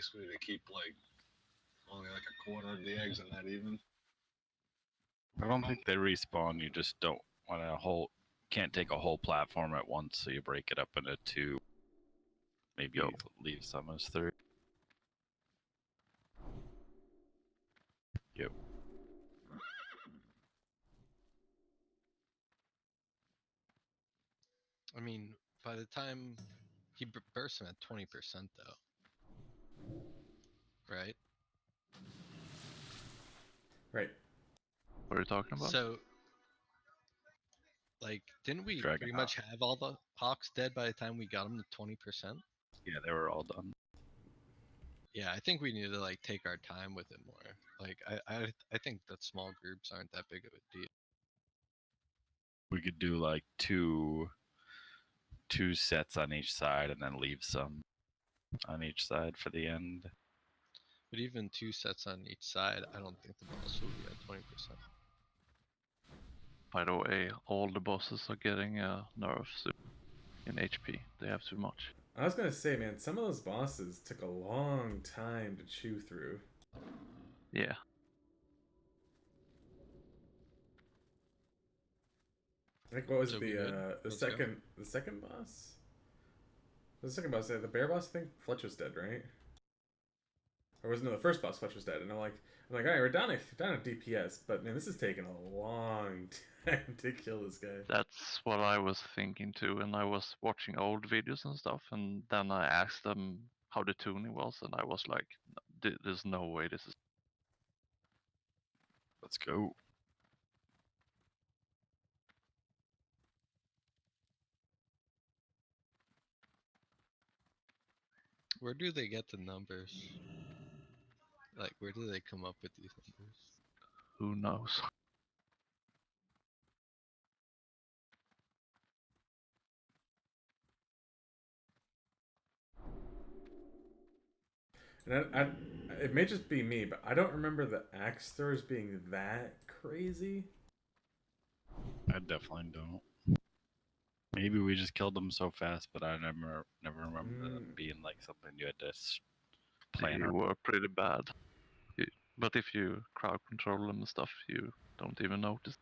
basically to keep like only like a quarter of the eggs, and not even. I don't think they respawn. You just don't want a whole. Can't take a whole platform at once, so you break it up into two. Maybe Yo. leave some as three. Yep. I mean, by the time he bursts him at 20% though, right? Right. What are you talking about? So, like, didn't we Dragon pretty Hawk. much have all the hawks dead by the time we got them to 20%? Yeah, they were all done. Yeah, I think we need to like take our time with it more. Like, I think that small groups aren't that big of a deal. We could do like two sets on each side, and then leave some on each side for the end. But even 2 sets on each side, I don't think the boss will be at 20%. By the way, all the bosses are getting nerfs in HP. They have too much. I was gonna say, man, some of those bosses took a long time to chew through. Yeah. Like, what was So it, we good? the Let's go. second boss? The second boss, the bear boss. I think Fletch was dead, right? Or was no, the first boss Fletch was dead, and I'm like, all right, we're down at DPS, but man, this is taking a long time to kill this guy. That's what I was thinking too, and I was watching old videos and stuff, and then I asked them how the tuning was, and I was like, there's no way this is. Let's go. Where do they get the numbers? Like, where do they come up with these numbers? Who knows? And it may just be me, but I don't remember the axe throwers being that crazy. I definitely don't. Maybe we just killed them so fast, but I never remember them being like something you had to plan. They were pretty bad. But if you crowd control them and stuff, you don't even notice.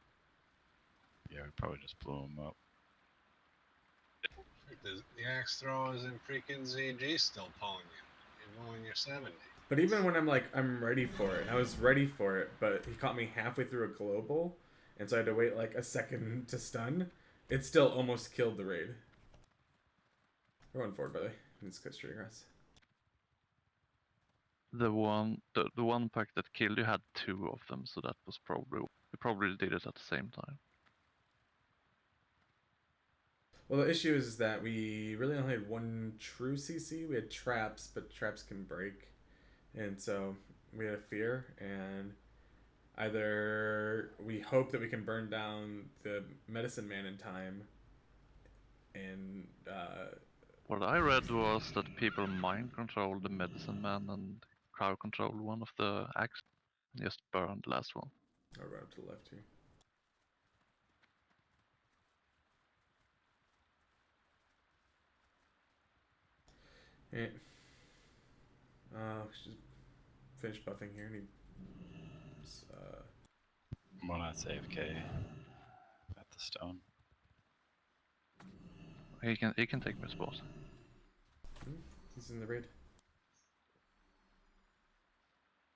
Yeah, we probably just blew them up. The axe throwers in freaking ZG still pulling you, even when you're 70. But even when I'm like, I'm ready for it, I was ready for it, but he caught me halfway through a global, and so I had to wait like a second to stun. It still almost killed the raid. We're going forward, by the way. Let's go straight across. The one pack that killed you had 2 of them, so that was probably you probably did it at the same time. Well, the issue is that we really only had one true CC. We had traps, but traps can break. And so we had a fear, and either we hope that we can burn down the medicine man in time, and What I read was that people mind control the medicine man and crowd control one of the axe, just burn the last one. I'll run up to the left here. Alright. Just finish buffing here. I'm on AFK at the stone. He can take my spot. He's in the raid.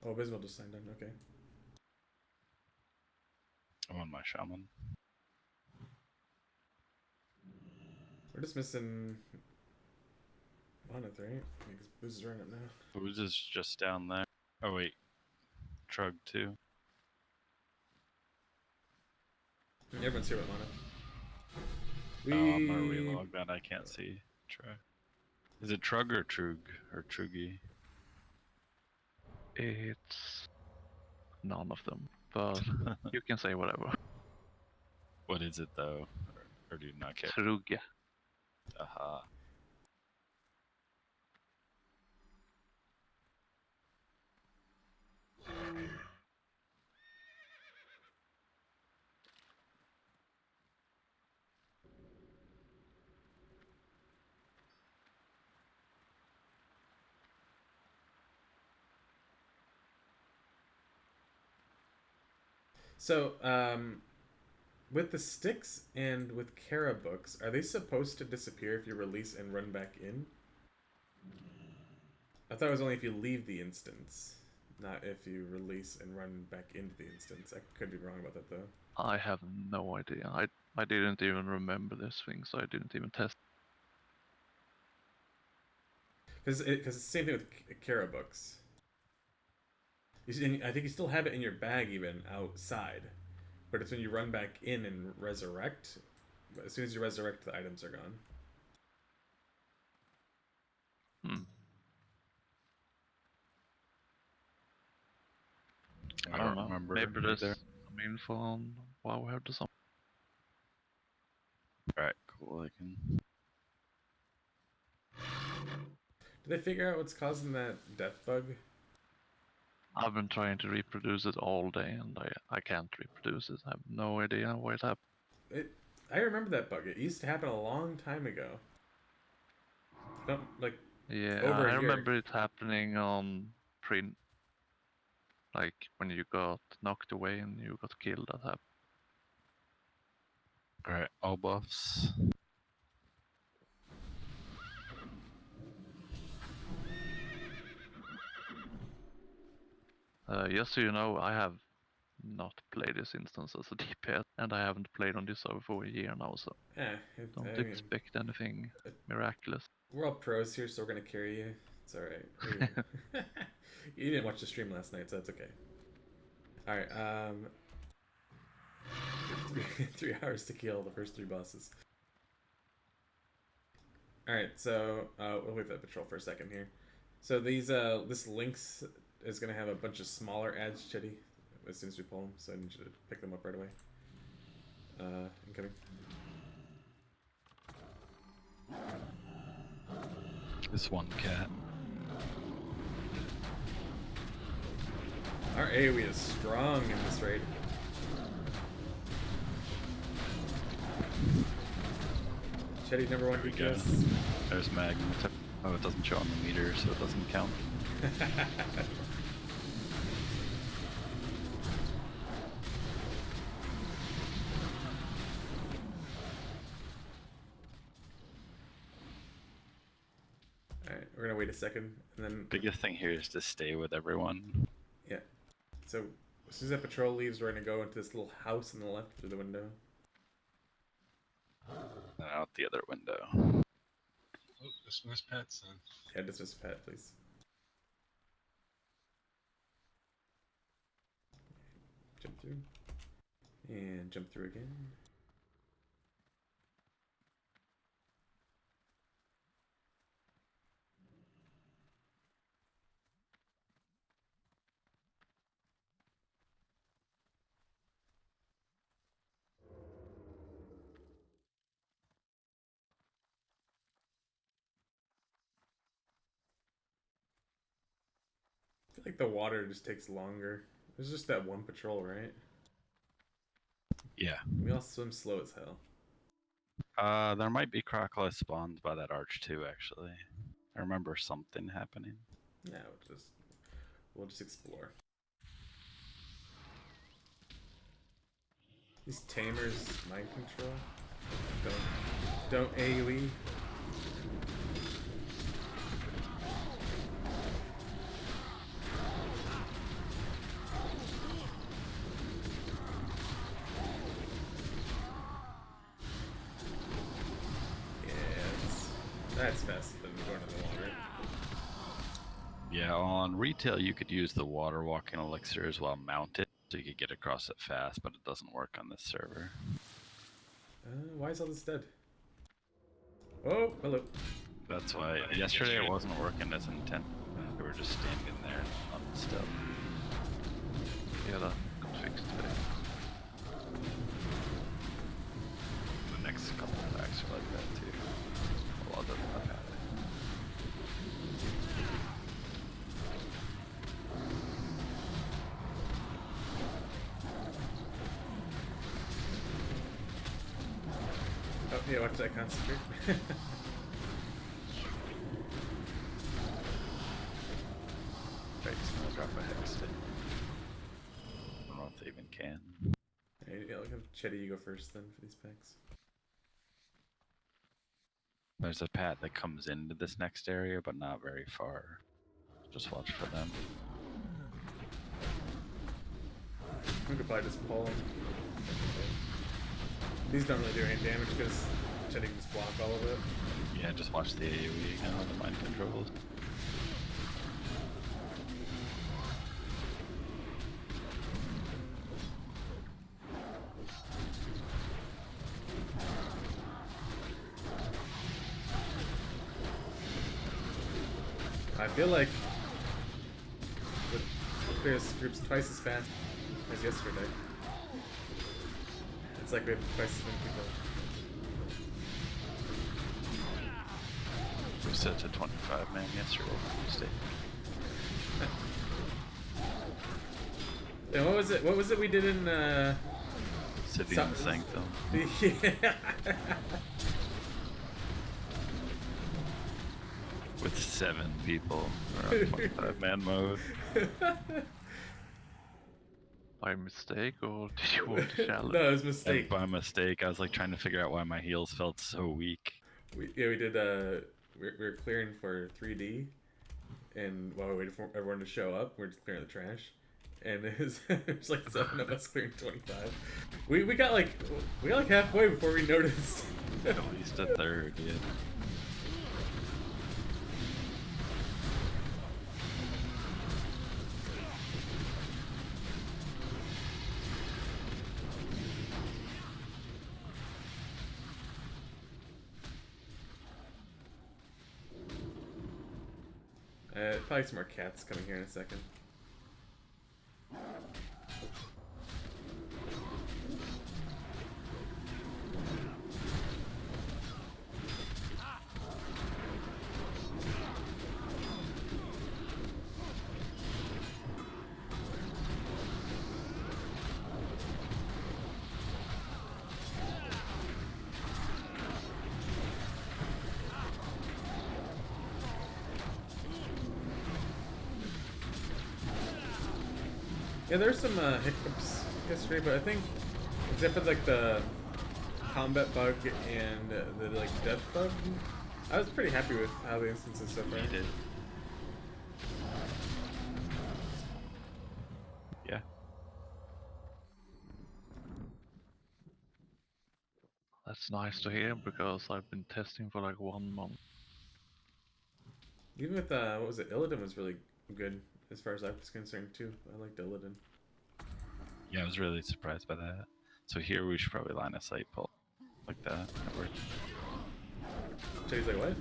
Oh, Abysmal just signed in. Okay. I'm on my shaman. We're just missing Moneth, right? Because Booz is running up now. Who's is just down there? Oh wait, Trug too. Everyone's here with Moneth. I'm already logged on. I can't see Trug. Is it Trug or Trug or Trugy? It's none of them, but you can say whatever. What is it though? Or do you not care? Truge. Aha. So, with the sticks and with Kara books, are they supposed to disappear if you release and run back in? I thought it was only if you leave the instance, not if you release and run back into the instance. I could be wrong about that though. I have no idea. I didn't even remember this thing, so I didn't even test. Because it's the same thing with Kara books. I think you still have it in your bag even outside, but it's when you run back in and resurrect. As soon as you resurrect, the items are gone. I don't know. remember Maybe there's either. some info on why we have to some. Alright, cool. I can. Did they figure out what's causing that death bug? I've been trying to reproduce it all day, and I can't reproduce it. I have no idea why it happened. I remember that bug. It used to happen a long time ago. Like Yeah, over a I year. remember it happening on print, like when you got knocked away and you got killed. That happened. Alright, all buffs. Just so you know, I have not played this instance as a DPS, and I haven't played on this server for a year now, so don't I mean, expect anything miraculous. we're all pros here, so we're gonna carry you. It's all right. You didn't watch the stream last night, so that's okay. All right. 3 hours to kill the first 3 bosses. All right, so we'll wait for that patrol for a second here. So these this links is gonna have a bunch of smaller ads, Chitty, as soon as we pull them. So I need you to pick them up right away. Incoming. This one cat. Our AoE is strong in this raid. Chetty number 1 There we go. DPS. There's Magma. Oh, it doesn't show on the meter, so it doesn't count. Alright, we're gonna wait a second and then Biggest thing here is to stay with everyone. yeah. So as soon as that patrol leaves, we're gonna go into this little house on the left through the window. And out the other window. Oh, dismiss pets then. Yeah, dismiss pet, please. Jump through. And jump through again. I feel like the water just takes longer. There's just that one patrol, right? Yeah. We all swim slow as hell. There might be crocodile spawns by that arch too, actually. I remember something happening. Yeah, we'll just explore. These tamers mind control. Don't AoE. That's faster than going to the water. Yeah, on retail you could use the water walking elixir as well mounted, so you could get across it fast, but it doesn't work on this server. Why is all this dead? Oh, hello. That's why yesterday it wasn't working as intent. We were just standing there on the stuff. Yeah, that got fixed today. The next couple of packs are like that too. A lot of them have had it. Oh, yeah, watch that concentrate. Right, just gonna drop a hex stick. I don't know if they even can. Yeah, look at Chetty, you go first then for these packs. There's a path that comes into this next area, but not very far. Just watch for them. We could probably just pull them. These don't really do any damage because Chetty can just block all of it. Yeah, just watch the AoE again with the mind controls. I feel like this group's twice as fast as yesterday. It's like we have twice as many people. We set to 25 man yesterday. Mistake. And what was it? What was it we did in City and Sanctum. Yeah. With 7 people. We're on 25 man mode. By mistake, or did you want to challenge? No, it was a And mistake. by mistake, I was like trying to figure out why my heels felt so weak. We did we were clearing for 3D, and while we waited for everyone to show up, we're just clearing the trash, and it was like 7 of us clearing 25. We got like halfway before we noticed. At least a third, yeah. Probably some more cats coming here in a second. Yeah, there's some hiccups yesterday, but I think except for like the combat bug and the like death bug, I was pretty happy with how the instances so far. You did. Yeah. That's nice to hear because I've been testing for like 1 month. Even with what was it? Illidan was really good as far as I was concerned too. I liked Illidan. Yeah, I was really surprised by that. So here we should probably line a sight pull like that. That worked. Jay's like, what?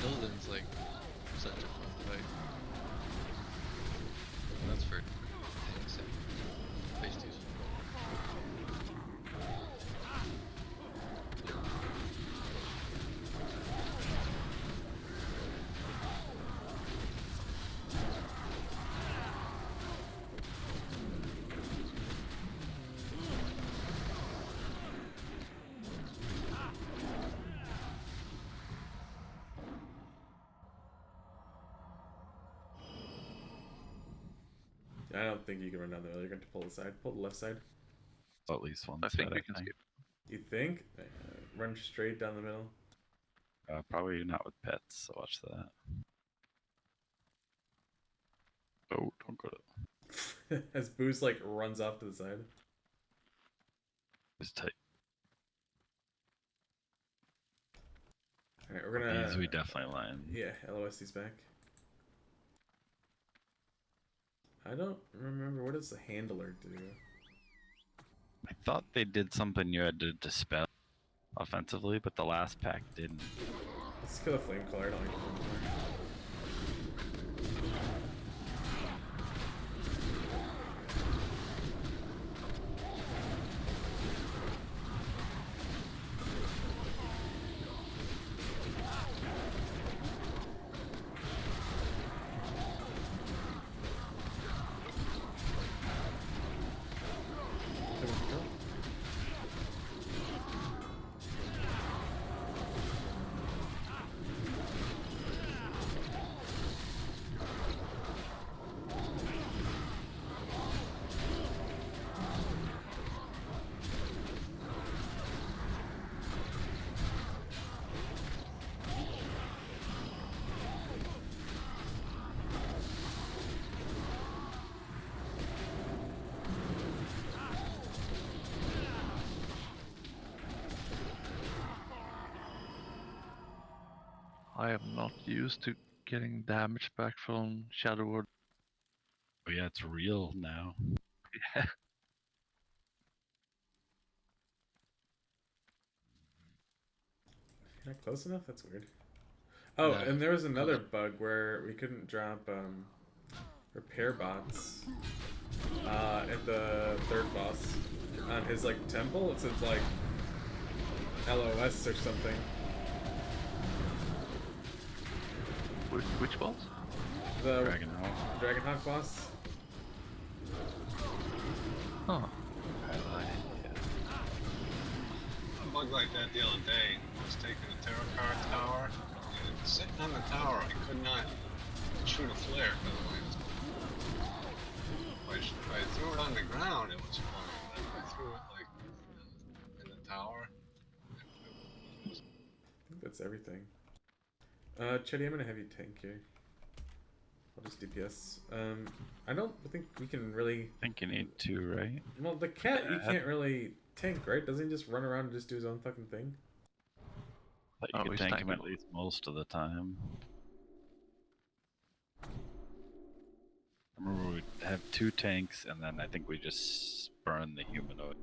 Illidan's like such a fun fight. That's for tanks and pasties. I don't think you can run down there. You're going to pull the side. Pull the left side. At least one I think side, we can skip. You think? Run straight down the middle. Probably not with pets, so watch that. Oh, don't go to... As Boost like runs off to the side. It's tight. Alright, we're gonna... These we definitely line. Yeah, LOSD's back. I don't remember. What does the handler do? I thought they did something you had to dispel offensively, but the last pack didn't. Let's kill the flame color. I don't like the flame color. I am not used to getting damage back from Shadow Ward. Oh yeah, it's real now. Yeah. Not close enough? That's weird. Oh, Nah, and there was another bug where we couldn't drop repair bots at the third boss on his like temple. It says like LOS or something. Which boss? The Dragonhawk. Dragonhawk boss. Huh. A bug like that the other day was taking a tarot card tower, and sitting on the tower, I could not shoot a flare because the way it was going. If I threw it on the ground, it was fine. But if I threw it like in the tower, it was I think that's everything. Chetty, I'm gonna have you tank here. I'll just DPS. I don't think we can really. I think you need 2, right? Well, the cat you can't really tank, right? Doesn't he just run around and just do his own fucking thing? But Oh, you could he's tank him at tankable. least most of the time. I remember we'd have 2 tanks, and then I think we just burned the humanoid.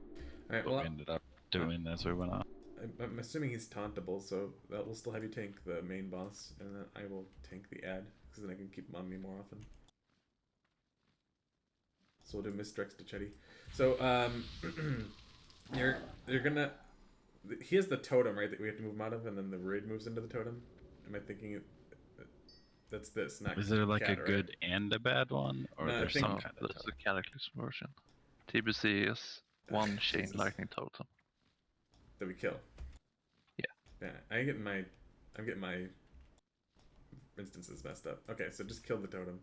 Alright, But well, we ended up doing as we went on. I'm assuming he's tauntable, so that will still have you tank the main boss, and then I will tank the ad, because then I can keep him on me more often. So we'll do misdirects to Chetty. So, you're gonna... He has the totem, right, that we have to move him out of, and then the raid moves into the totem? Am I thinking that's this, not Is there like cat, a right? good and a bad one? Or No, I there's think- some No, kind of that's totem? the Cataclysm version. TBC is one chain Jesus. lightning totem. That we kill? Yeah. Yeah, I'm getting my instances messed up. Okay, so just kill the totem.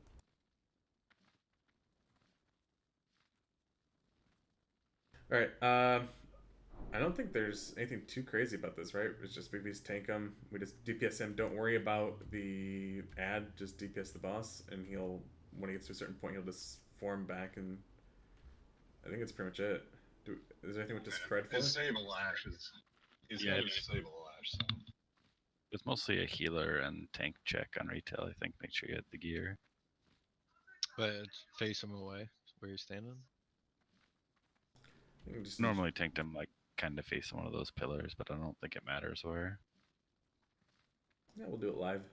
Alright, I don't think there's anything too crazy about this, right? It's just we just tank him, we just DPS him, don't worry about the ad, just DPS the boss, and he'll, when he gets to a certain point, he'll just form back, and I think that's pretty much it. Is there anything with spread for? disable lashes. He's Yeah, got to it's- disable the lash. So. It's mostly a healer and tank check on retail, I think. Make sure you have the gear. But face him away where you're standing. I think just Normally tanked him like kind of facing one of those pillars, but I don't think it matters where. Yeah, we'll do it live.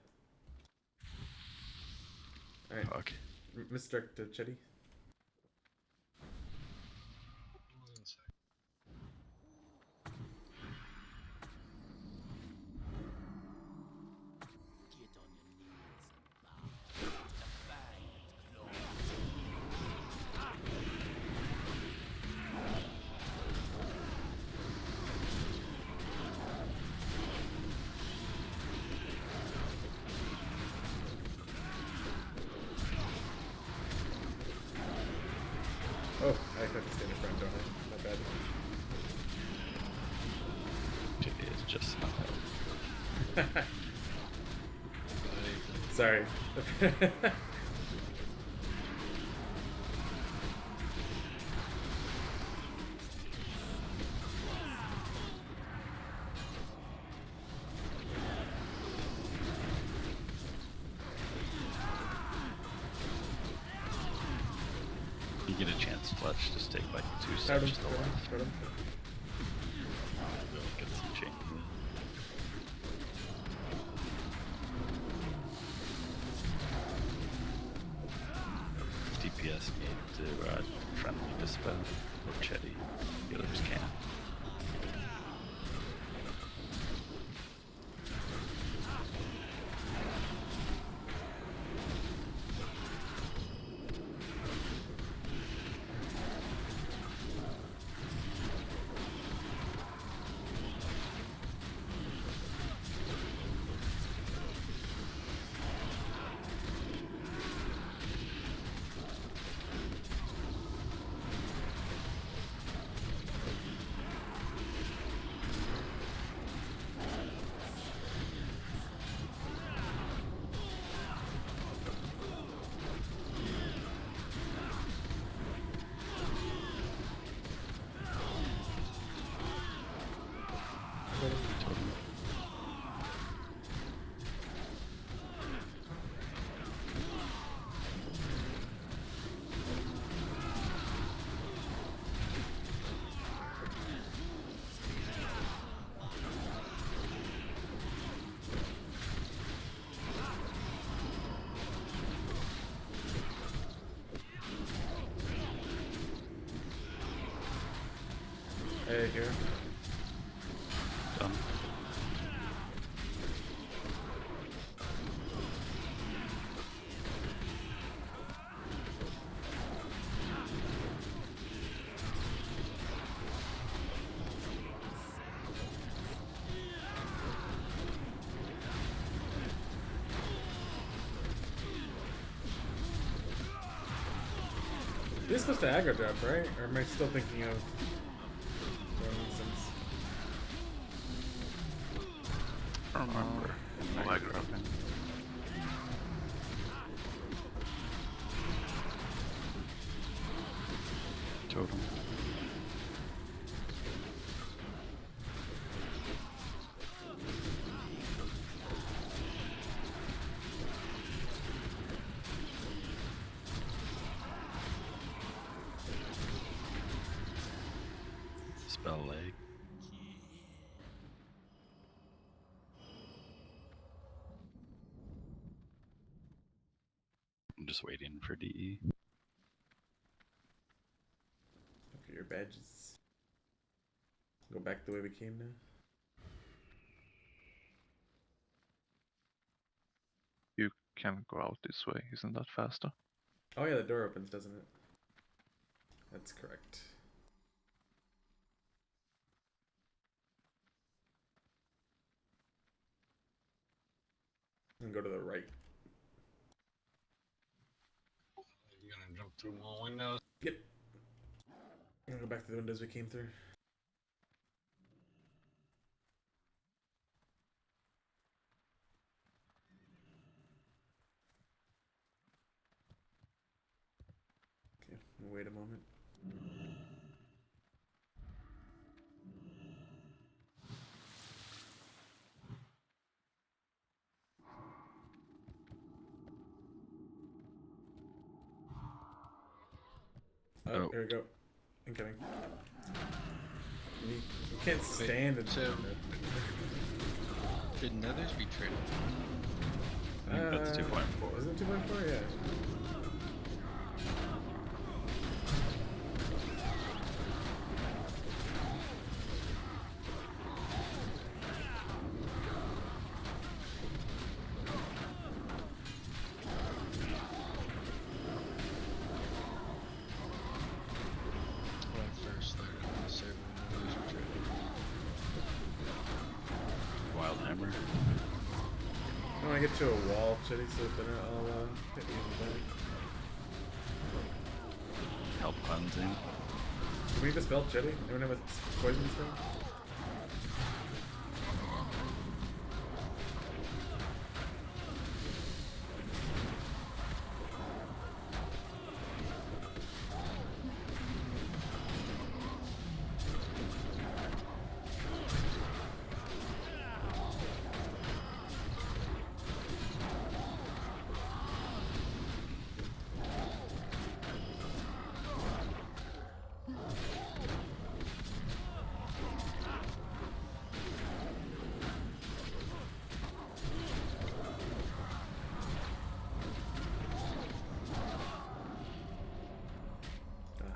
Alright, Fuck. Mr. Chetty. One sec. Oh, I have to stay in front, don't I? Not bad. It is just enough health. Sorry. You get a chance, Fletch, just take like 2 Start him, steps to the start him, left. start him. Really get some change. DPS need to friendly dispel or Chetty. Healers can't. Hey, here. Done. You're supposed to aggro drop, right? Or am I still thinking of nonsense? I don't remember. No aggro dropping. Totem. Spell leg. I'm just waiting for DE. Look at your badges. Go back the way we came now. You can go out this way, isn't that faster? Oh yeah, the door opens, doesn't it? That's correct. And go to the right. You gonna jump through more windows? Yep. I'm gonna go back to the windows we came through. Okay, wait a moment. Oh, Oh. here we go. Incoming. You can't stand in so- Should Nethers be traded? I think that's 2.4. Isn't it 2.4? Yeah. When I first started on the server, Nethers were traded. Wild hammer. I want to get to a wall, Chitty, so then I'll hit you in the back. Help cleansing. Do we need to spell Chitty? Anyone have a poison spell?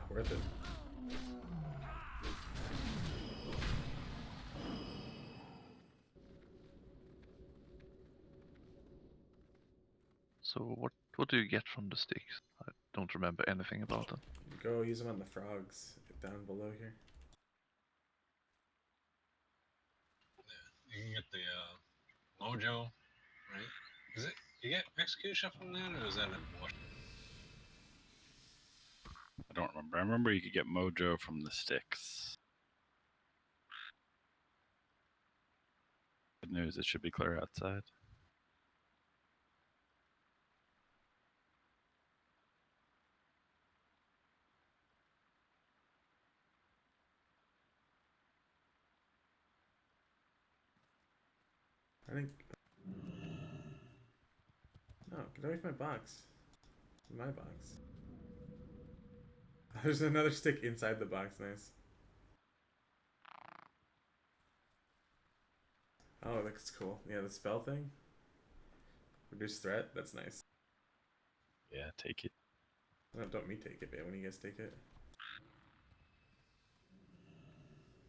Worth it. So what do you get from the sticks? I don't remember anything about them. Go use them on the frogs down below here. You can get the mojo, right? Is it you get execution from that, or is that a wash? I don't remember. I remember you could get mojo from the sticks. Good news, it should be clear outside. I think. No, get away from my box. My box. There's another stick inside the box. Nice. Oh, that's cool. Yeah, the spell thing. Reduce threat. That's nice. Yeah, take it. No, don't me take it, man. When you guys take it.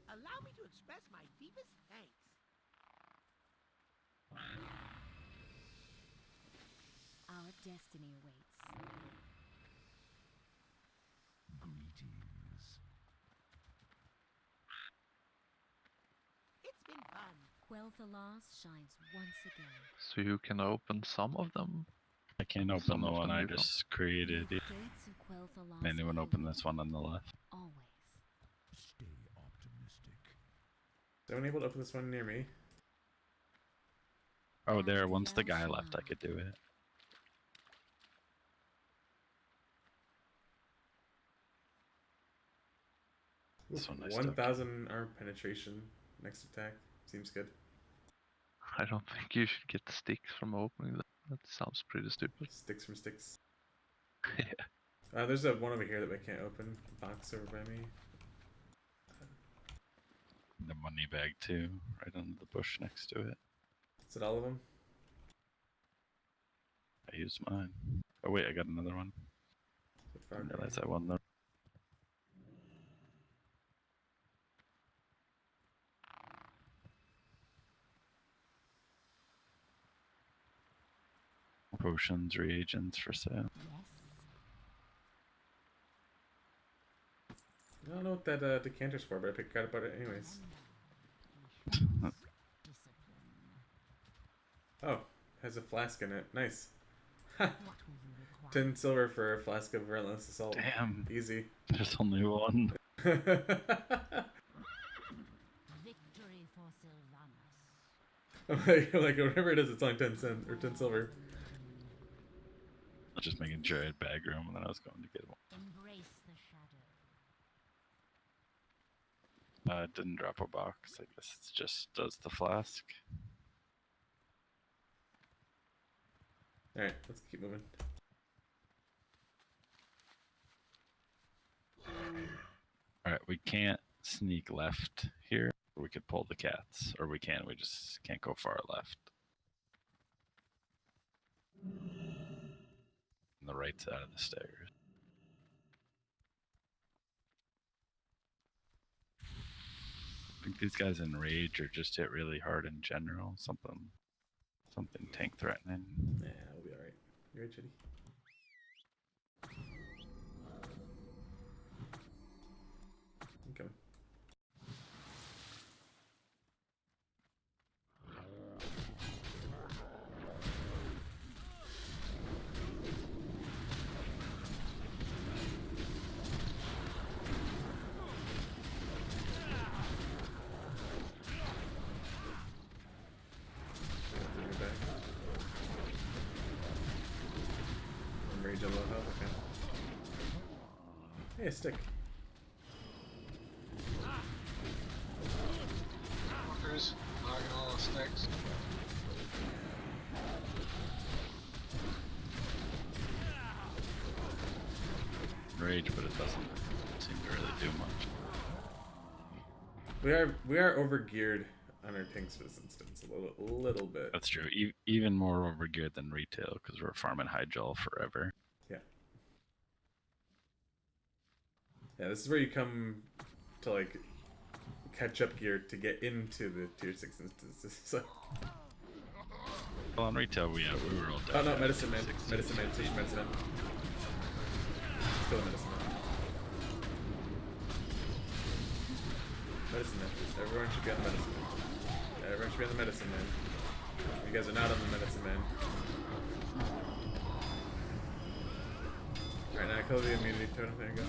Allow me to express my deepest thanks. Our destiny awaits. Greetings. It's been fun. Quel'Thalas shines once again. So you can open some of them. I can't open Some the of one them I you don't. just created. The gates of Quel'Thalas Anyone open this one on the left? always. Stay optimistic. Is anyone able to open this one near me? Oh, there. After Once the thou guy shalt left, I could do it. This one I still 1,000 arm penetration. Next attack. Seems good. I don't think you should get the sticks from opening them. That sounds pretty stupid. Sticks from sticks. Yeah. There's a one over here that I can't open. Box over by me. the money bag too, right under the bush next to it. Is it all of them? I used mine. Oh wait, I got another one. I didn't realize I won the. Potions, reagents for sale. Yes. I don't know what that decanter's for, but I forgot about it anyways. Discipline. Oh, has a flask in it. Nice. What will you require? 10 silver for a flask of relentless assault. Damn, Easy. there's only one. Victory for Sylvanas. I'm like, whatever it is, it's only 10 cents or 10 silver. I was just making sure I had bag room, and then I was going to get one. Embrace the shadow. It didn't drop a box. I guess it just does the flask. Alright, let's keep moving. Alright, we can't sneak left here. We could pull the cats. Or we can, we just can't go far left. On the right side of the stairs. I think these guys in rage or just hit really hard in general. Something tank threatening. Yeah, we'll be alright. You right, Chitty? I'm coming. Bring it back. I'm rage on low health, okay. Hey, a stick. Fuckers, knocking all the sticks. Rage, but it doesn't seem to really do much. We are overgeared on our tanks for this instance, a little bit. That's true. Even more overgeared than retail because we're farming Hydrol forever. Yeah. Yeah, this is where you come to like catch up gear to get into the tier 6 instances. So. Well, on retail, we were all dead. Oh no, at medicine man. 60. Medicine man, teach medicine man. Kill the medicine man. Medicine man. Everyone should be on the medicine man. Yeah, everyone should be on the medicine man. You guys are not on the medicine man. Alright, now kill the immunity totem. There you go.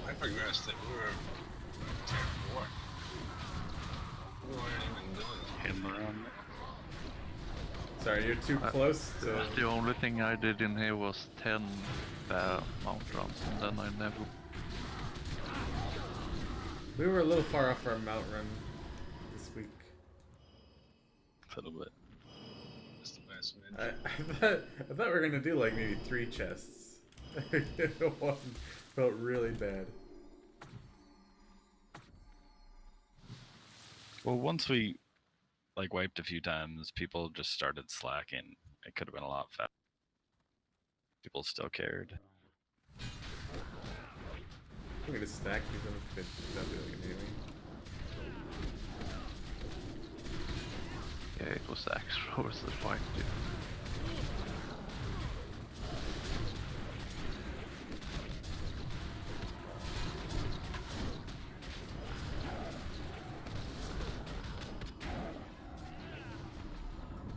I progressed that we were tier 4. We weren't even doing Hidden around there. Sorry, you're too close to. The only thing I did in here was 10 mount runs, and then I never. We were a little far off our mount run this week. A little bit. That's the best mid. I thought we were gonna do like maybe 3 chests. It wasn't. Felt really bad. Well, once we like wiped a few times, people just started slacking. It could have been a lot faster. People still cared. I'm gonna stack these on the not really anything. Yeah, it was axe throwers that fight you.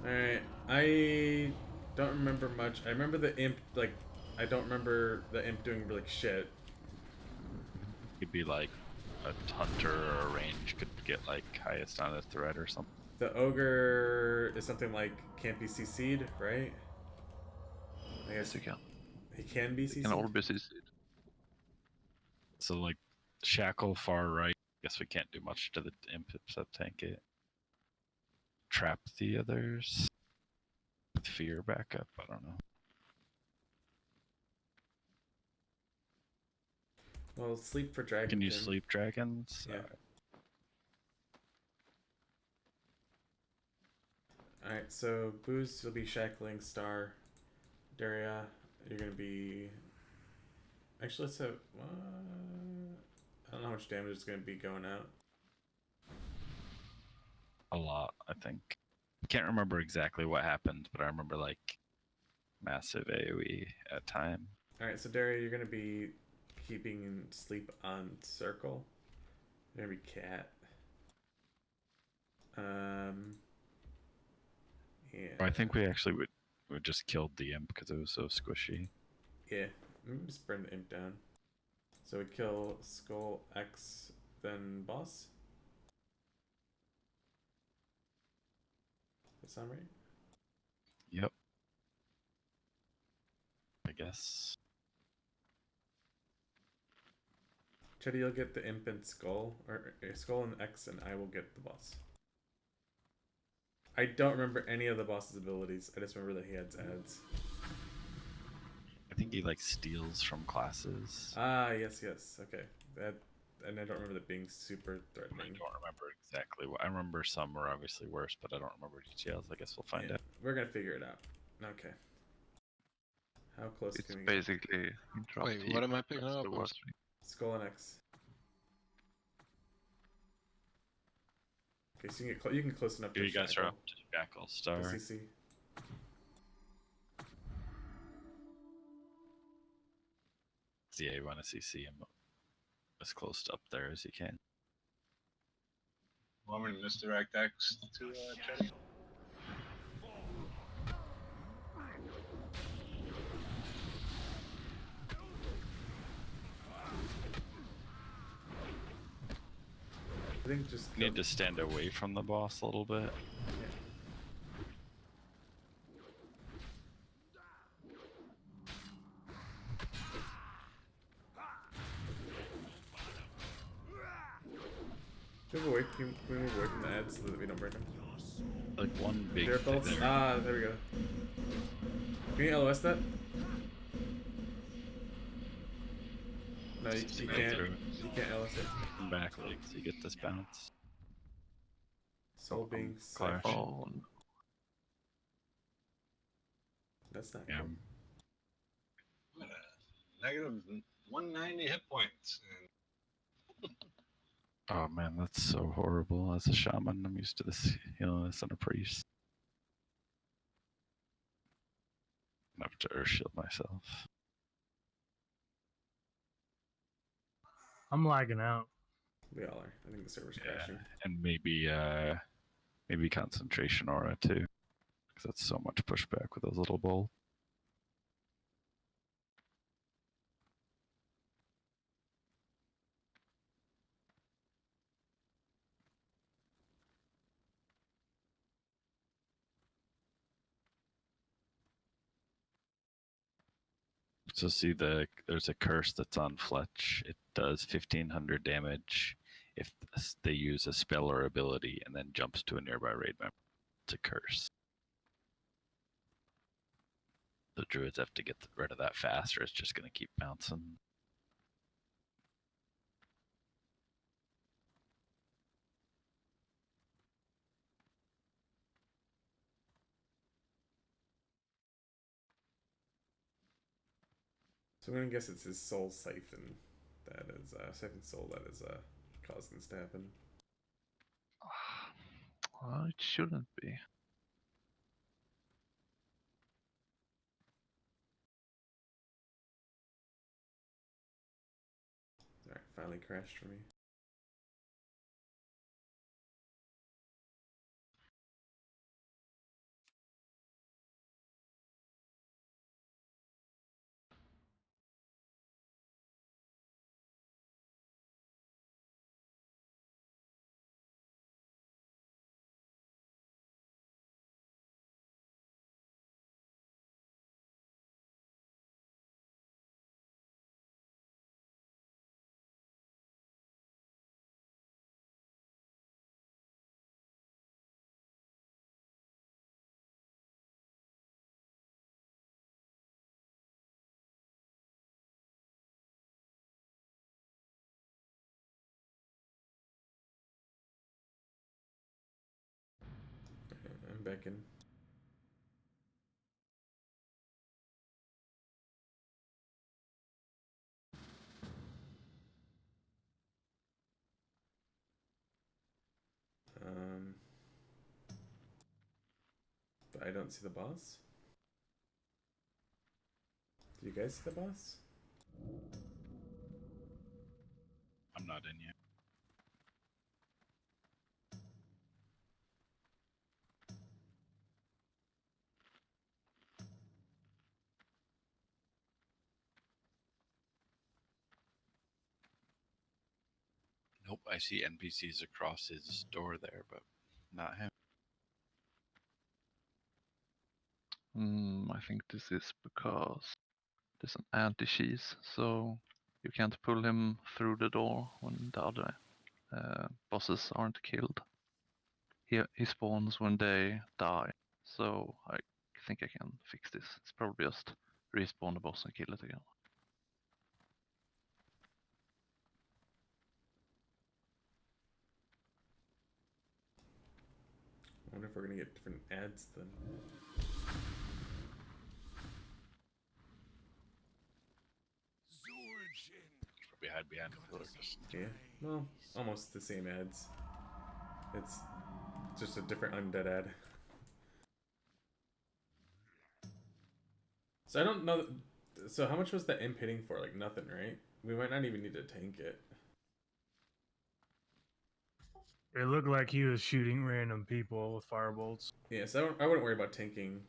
Alright, I don't remember much. I remember the imp, like, I don't remember the imp doing like shit. Could be like a hunter or a range could get like highest on a threat or something. The ogre is something like can't be CC'd, right? I Yes, guess you can. he can be They can all CC'd. be CC'd. So like shackle far right. Guess we can't do much to the imp except tank it. Trap the others with fear backup. I don't know. Well, sleep for dragon. Can you sleep dragons? Yeah. Alright, so Booze, you'll be shackling Star. Daria, you're gonna be. Actually, let's have. I don't know how much damage is gonna be going out. A lot, I think. Can't remember exactly what happened, but I remember like massive AoE at time. Alright, so Daria, you're gonna be keeping sleep on circle. You're gonna be cat. Yeah. I think we actually would just killed the imp because it was so squishy. Yeah. Let me just burn the imp down. So we kill Skull X, then boss. Does that sound right? Yep. I guess. Chetty, you'll get the imp and skull, or skull and X, and I will get the boss. I don't remember any of the boss's abilities. I just remember that he had ads. I think he like steals from classes. Ah, yes, yes. Okay. That, and I don't remember that being super I threatening. don't remember exactly what. I remember some were obviously worse, but I don't remember details. I guess we'll find Yeah, out. we're gonna figure it out. Okay. How close It's can we get? basically interrupt Wait, heat. what am I picking That's up? the worst thing. Skull and X. Okay, so you can get you can close enough Here to you guys are shackle. up to Jackal To Star. CC. Yeah, you want to CC him as close up there as you can. Want me to misdirect X to Chetty? I think just You need to stand away from the boss a little bit. move away. Can we move away from the ads so that we don't break them? Like one big There, thing bolts. there. Ah, there we go. Can you LOS that? No, you Just go can't. through. You can't LOS it. Come back legs, you get this bounce. Soul being Clash. siphoned. Oh, no. That's not Yeah. cool. What a negative 190 hit points. And Oh man, that's so horrible. As a shaman, I'm used to this healing this on a priest. I have to earth shield myself. I'm lagging out. We all are. I think the server's Yeah, crashing. and maybe concentration aura too, because that's so much pushback with those little bolts. So see there's a curse that's on Fletch. It does 1500 damage if they use a spell or ability and then jumps to a nearby raid member. It's a curse. The druids have to get rid of that fast, or it's just going to keep bouncing. So I'm gonna guess it's his soul siphon that is siphon soul that is causing this to happen. Well, it shouldn't be. Alright, finally crashed for me. I'm back in. But I don't see the boss. Do you guys see the boss? I'm not in yet. Nope, I see NPCs across his door there, but not him. I think this is because there's an anti-cheese, so you can't pull him through the door when the other bosses aren't killed. He spawns when they die, so I think I can fix this. It's probably just respawn the boss and kill it again. I wonder if we're gonna get different ads then. Probably hide behind a pillar. Yeah, well, almost the same ads. It's just a different undead ad. So I don't know. So how much was the imp hitting for? Like nothing, right? We might not even need to tank it. It looked like he was shooting random people with firebolts. Yeah, so I wouldn't worry about tanking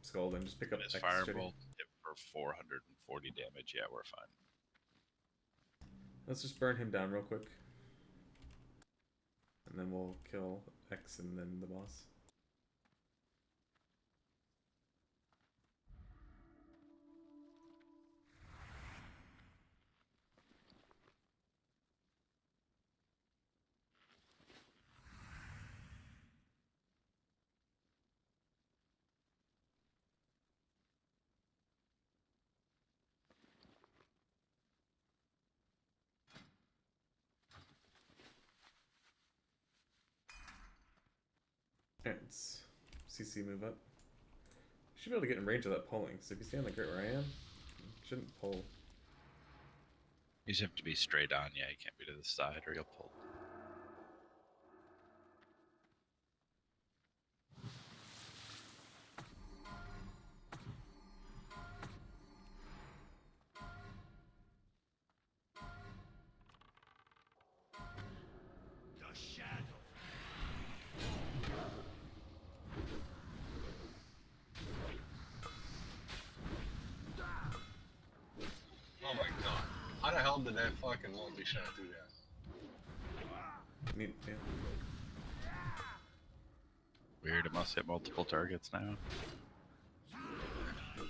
Skull, then just pick up His extra. firebolt hit for 440 damage. Yeah, we're fine. Let's just burn him down real quick. And then we'll kill X and then the boss. Alright, let's CC move up. Should be able to get in range of that pulling, so if you stand like right where I am, you shouldn't pull. You just have to be straight on. Yeah, you can't be to the side or you'll pull. Oh my god. How the hell did that fucking multi-shot do that? Need, yeah. Weird, it must hit multiple targets now.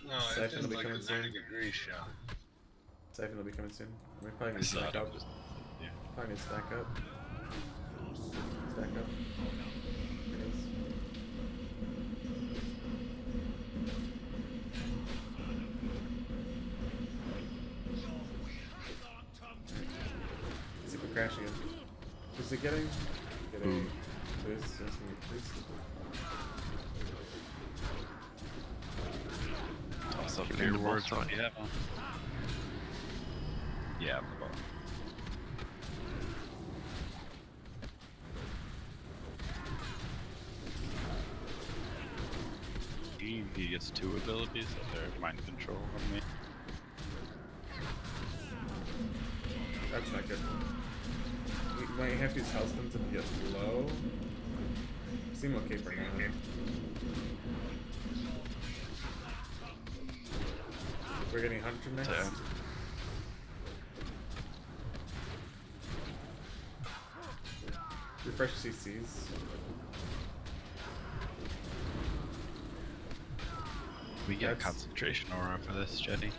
No, it's Siphon just will be like a coming soon. 90-degree shot. Siphon will be coming soon. We probably I need to saw stack it. up. Yeah. Probably need to stack up. Stack up. There it is. crashing him. Who's it getting? Getting boost. So it's gonna be boost. Toss up Killing fear the words. boss, What do you have on? Yeah, the ball. He gets 2 abilities, so they're mind control on me. That's not good. You might have to use health spins if you get low. Seem okay for now. We're getting 100 next. Yeah. Refresh CCs. We get That's- concentration aura for this, Jetty.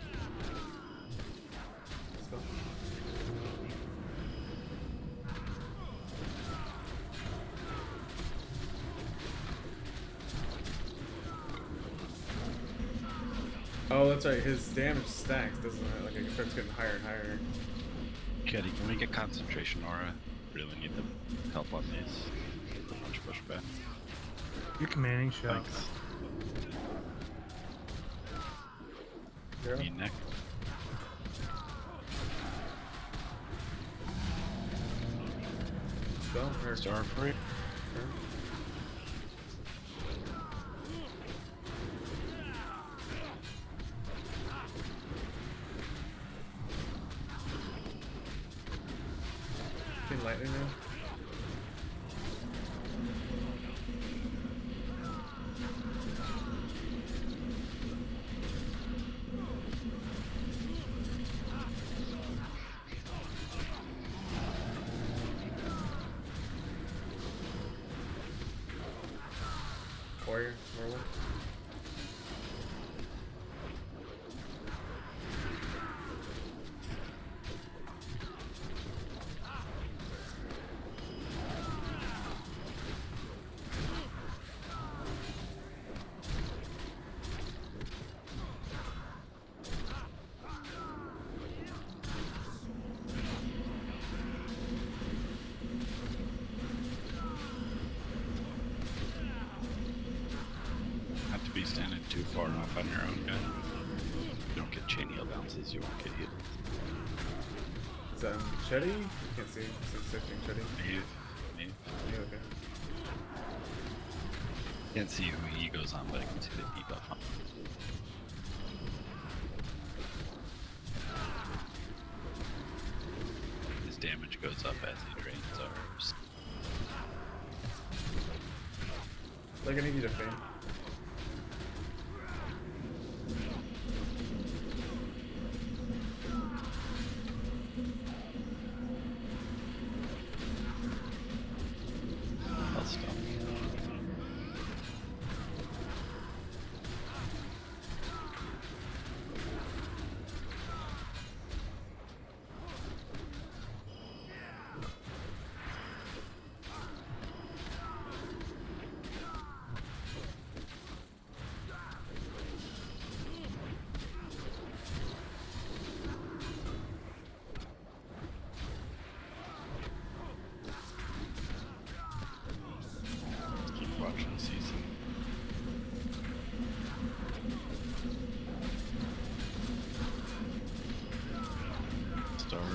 Let's go. Oh, that's right. His damage stacks, doesn't it? Like it starts getting higher and higher. Jetty, can we get concentration aura? Really need the help on these. Much pushback. You're commanding shots. Thanks. Zero. Me neck. Spell or Star free. turn. Can lightning now? Warrior, werewolf. Have to be standing too far off on your own, guy. You don't get chain heal bounces, you won't get hit. Is that Chetty? Can't see. It's searching Chetty. Me. Yeah, okay. Can't see who he goes on, but I can see the debuff on. His damage goes up as he drains ours. Like I need you to faint. I'll stop. Keep watching the season. Star up.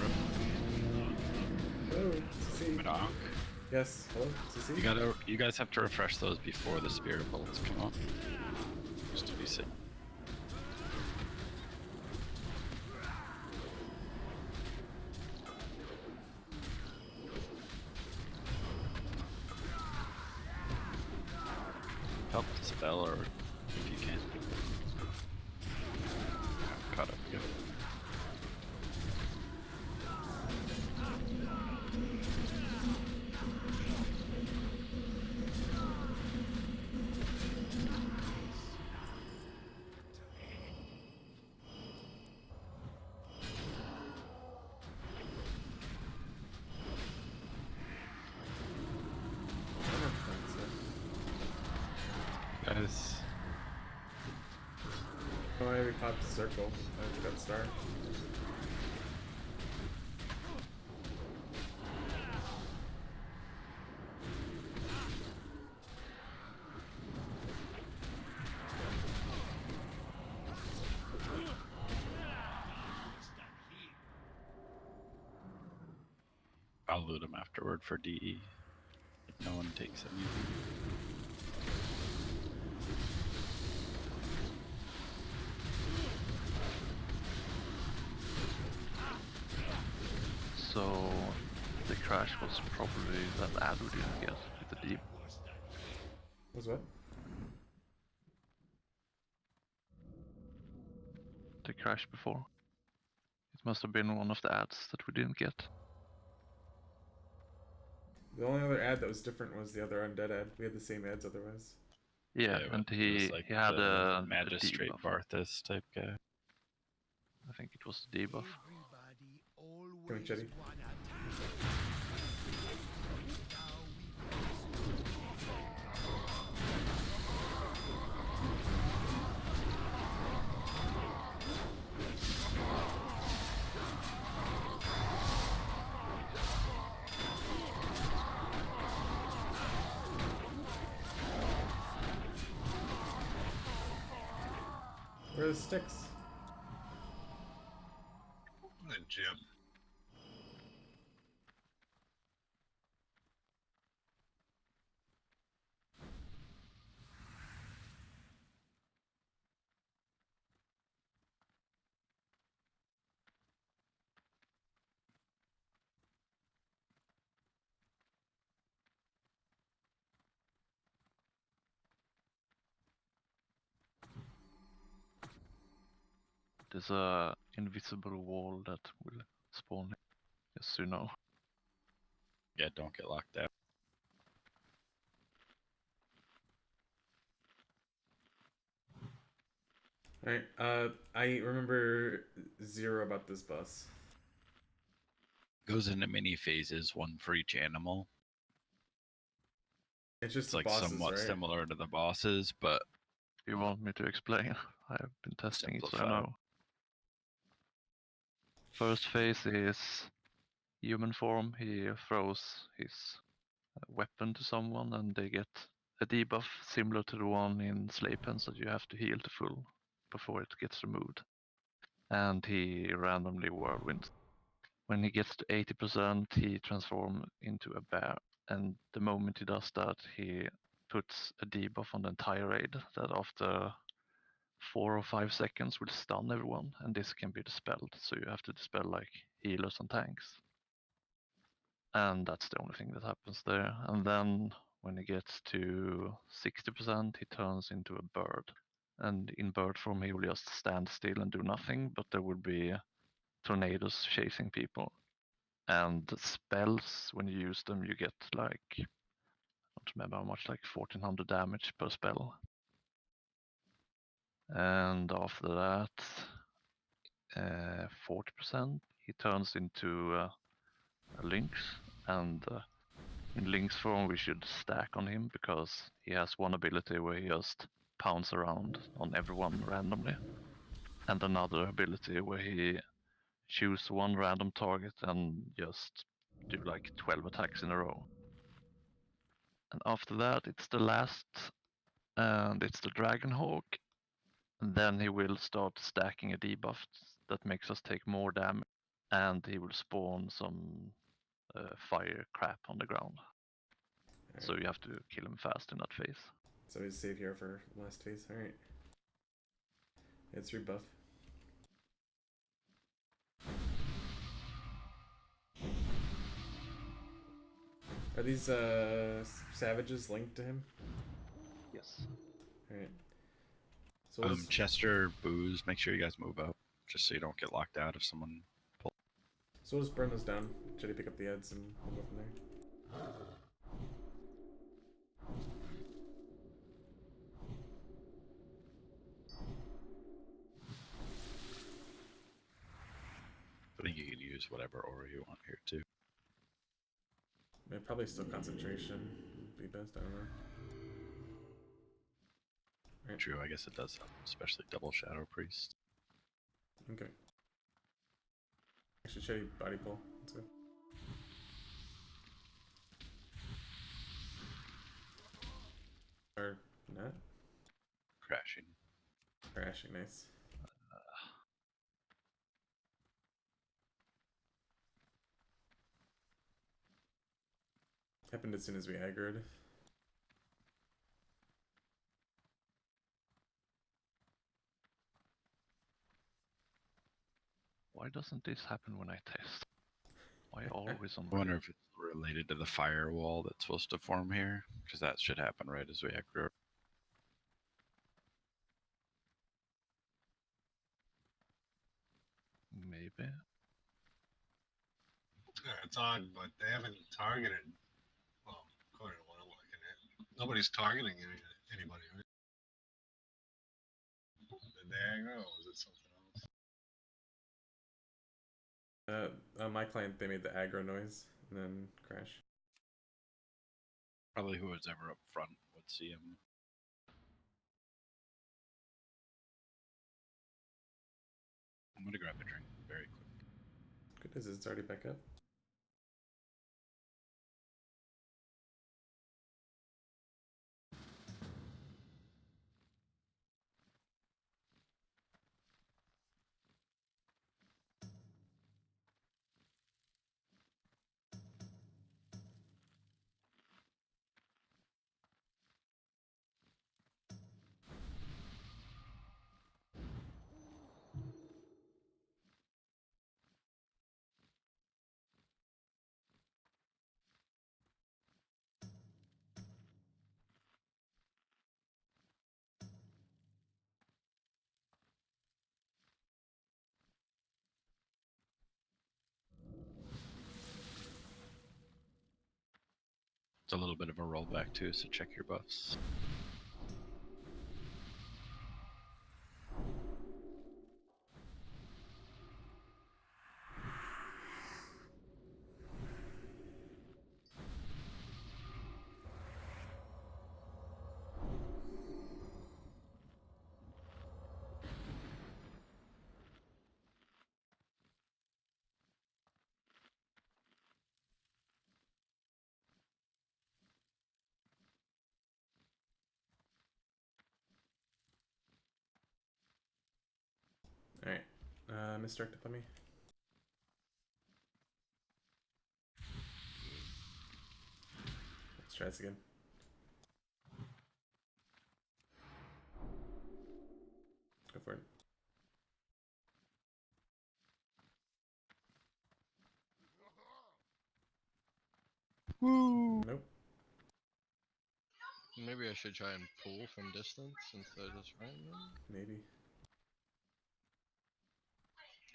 Hello, CC. Madonk. Yes, hello, CC. You guys have to refresh those before the spirit bullets come up. Just to be safe. Help dispel or if you can. Caught up again. Guys, Oh, I popped the circle. I got star. I'll loot him afterward for DE. If no one takes him. So the crash was probably that ad we didn't get with the deep. Was what? The crash before. It must have been one of the ads that we didn't get. The only other ad that was different was the other undead ad. We had the same ads otherwise. Yeah, it and was he like had the a magistrate debuff. Varthus type guy. I think it was the debuff. Everybody always Come on, Chetty. wanna die. Now we Where are the sticks? The gym. There's a invisible wall that will spawn, just so you know. Yeah, don't get locked out. Alright, I remember 0 about this boss. Goes into mini phases, one for each animal. It's just It's the like bosses, somewhat right? similar to the bosses, but You want me to explain? I have been testing it, so I Simplified. know. First phase is human form. He throws his weapon to someone and they get a debuff similar to the one in Slaypens that you have to heal to full before it gets removed. And he randomly whirlwinds. When he gets to 80%, he transforms into a bear. And the moment he does that, he puts a debuff on the entire raid that after 4 or 5 seconds will stun everyone, and this can be dispelled. So you have to dispel like healers and tanks. And that's the only thing that happens there. And then when he gets to 60%, he turns into a bird. And in bird form, he will just stand still and do nothing, but there will be tornadoes chasing people. And the spells, when you use them, you get like, I don't remember how much, like 1400 damage per spell. And after that, 40%, he turns into a lynx. And in lynx form, we should stack on him because he has one ability where he just pounds around on everyone randomly. And another ability where he choose one random target and just do like 12 attacks in a row. And after that, it's the last, and it's the Dragon Hawk. And then he will start stacking a debuff that makes us take more damage, and he will spawn some fire crap on the ground. So you have to kill him fast in that phase. So we save here for last phase. Alright. It's rebuff. Are these savages linked to him? Yes. Alright. So we'll just, Chester, Booze, make sure you guys move up, just so you don't get locked out if someone pulls. so we'll just burn those down. Should he pick up the ads and we'll go from there. I think you can use whatever aura you want here too. Yeah, probably still concentration would be best, I don't know. Right. True, I guess it does help, especially double Shadow Priest. Okay. Actually, show you body pull. Let's go. Or not? Crashing. Crashing, nice. Happened as soon as we aggroed. Why doesn't this happen when I test? Why always on I wonder raid? if it's related to the firewall that's supposed to form here, because that should happen right as we aggro. Maybe. Yeah, it's odd, but they haven't targeted. Well, according to what I'm looking at, nobody's targeting anybody. Right? Did they aggro, or was it something else? On my client, they made the aggro noise and then crash. Probably who was ever up front would see him. I'm gonna grab a drink very quick. Good as it's already back up. It's a little bit of a rollback too, so check your buffs. Alright. Misdirect upon me. Let's try this again. Go for it. Woo! Nope. Maybe I should try and pull from distance instead of just running them. Maybe.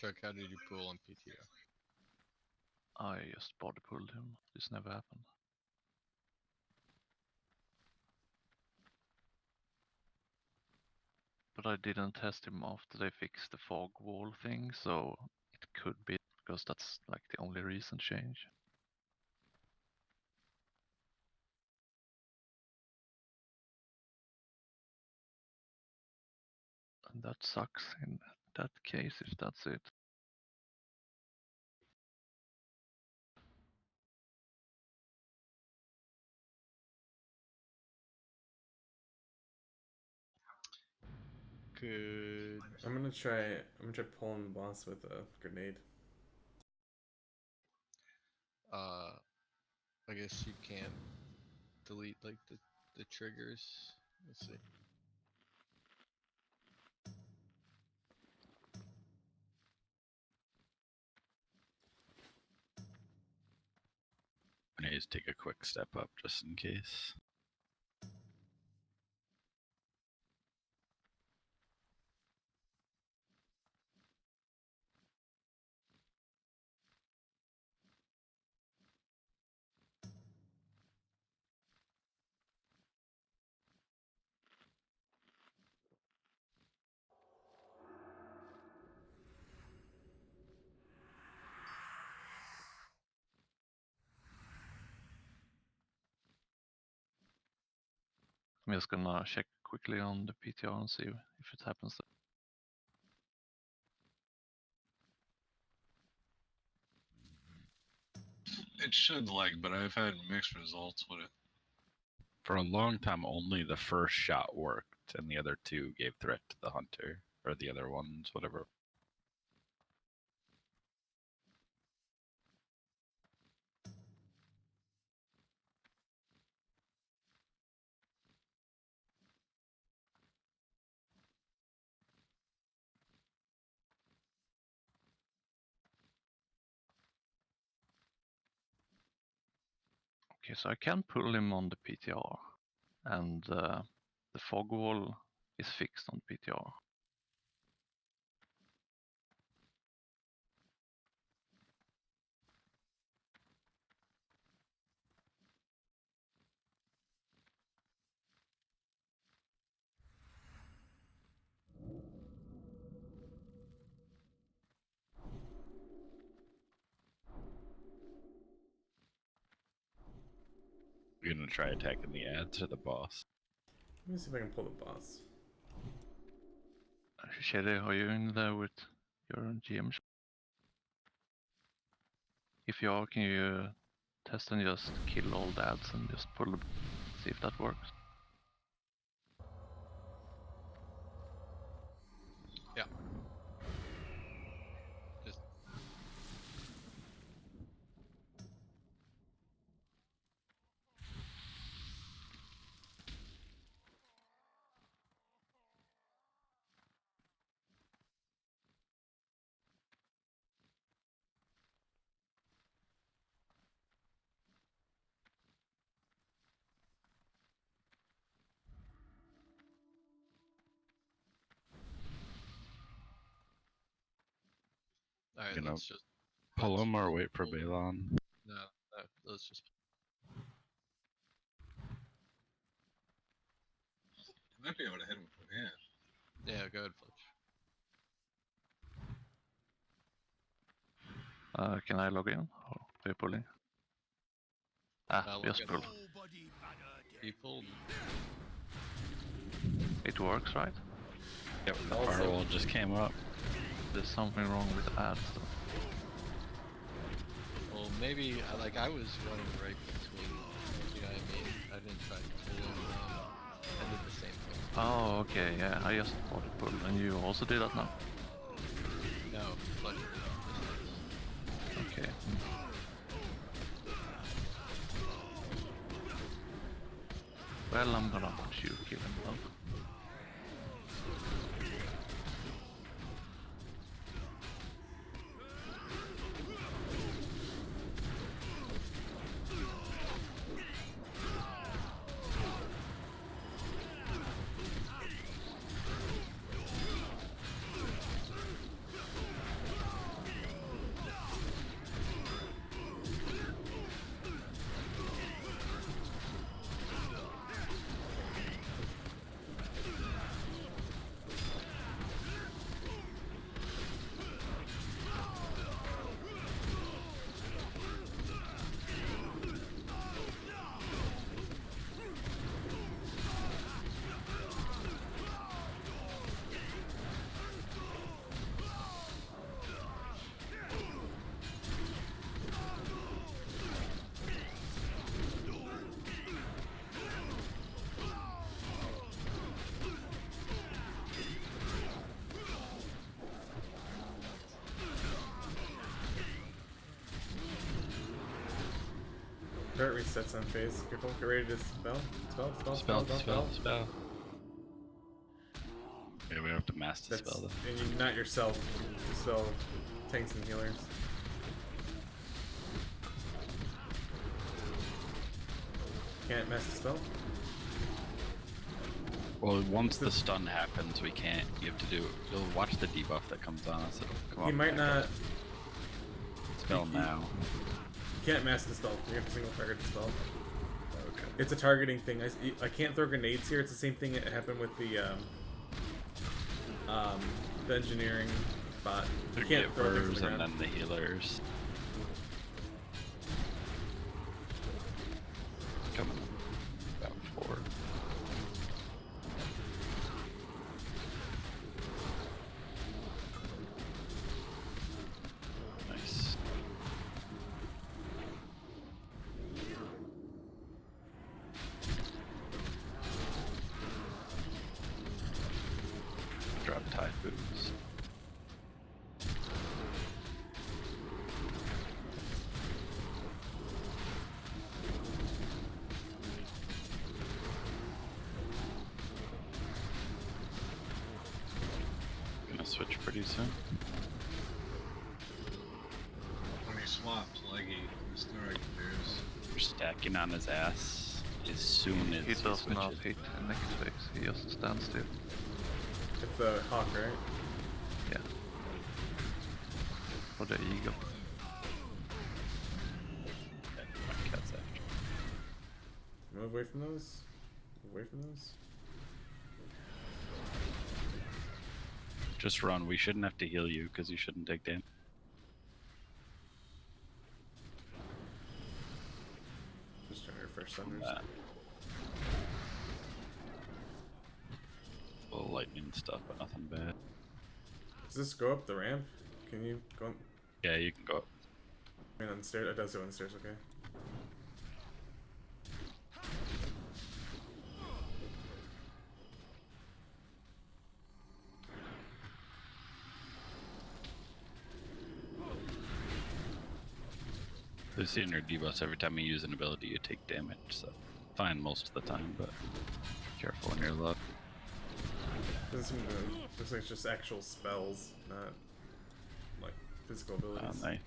Chuck, how did you pull on PTO? I just body pulled him. This never happened. But I didn't test him after they fixed the fog wall thing, so it could be because that's like the only recent change. And that sucks in that case if that's it. Could I'm gonna try pulling the boss with a grenade. I guess you can't delete like the triggers. Let's see. I need to take a quick step up just in case. I'm just gonna check quickly on the PTR and see if it happens. It should but I've had mixed results with it. For a long time, only the first shot worked, and the other two gave threat to the hunter, or the other ones, whatever. Okay, so I can pull him on the PTR, and the fog wall is fixed on PTR. We're gonna try attacking the ads or the boss. Let me see if I can pull the boss. Sherry, are you in there with your GM? If you are, can you test and just kill all the ads and just pull them, see if that works? Yeah. Just all right. You know, Let's just pull let's him or pull- wait for pull- Balon. No, let's just. You might be able to hit him from here. Yeah, go ahead, Fletch. Can I log in? Or are you pulling? Ah, I'll just log pull. in. Nobody better He pulled. It works, right? Yep, the Also- firewall just came up. There's something wrong with the ads though. Well, maybe I was running right between. You know what I mean? I didn't try to pull him. I did the same thing. Oh, okay, yeah, I just thought it pulled, and you also did that now? No, Fletch did. Okay. Well, I'm gonna watch you kill him then. Turret resets on phase. Careful, get ready to spell. Spell. Yeah, we have to master That's, spell though. and you, not yourself. So, tanks and healers. Can't master spell. Well, once the stun happens, we can't. You have to do. You'll watch the debuff that comes on us. It'll come You up might back up. not. Spell now. You can't master spell. You have to single target the spell. Okay. It's a targeting thing. I can't throw grenades here. It's the same thing that happened with the engineering bot. You The can't throw things givers on the and ground. then the healers. Coming about 4. Nice. Drop tide boots. Gonna switch pretty soon. When you swap, not plaguey. Historic appears. You're stacking on his ass as soon as He does not switches. hit the next phase, he just stands still. It's the hawk, right? Yeah. For the eagle. Okay, my cat's after. Move away from those. Move away from those. Just run. We shouldn't have to heal you because you shouldn't take damage. Just trying to refresh thunders. Little lightning stuff, but nothing bad. Does this go up the ramp? Can you go on, Yeah, you can go up. I mean, on the stairs? It does go on the stairs, okay. This in your debuffs, every time you use an ability, you take damage, so fine most of the time, but careful when you're low. Doesn't seem to. Looks like it's just actual spells, not like physical abilities. Nice.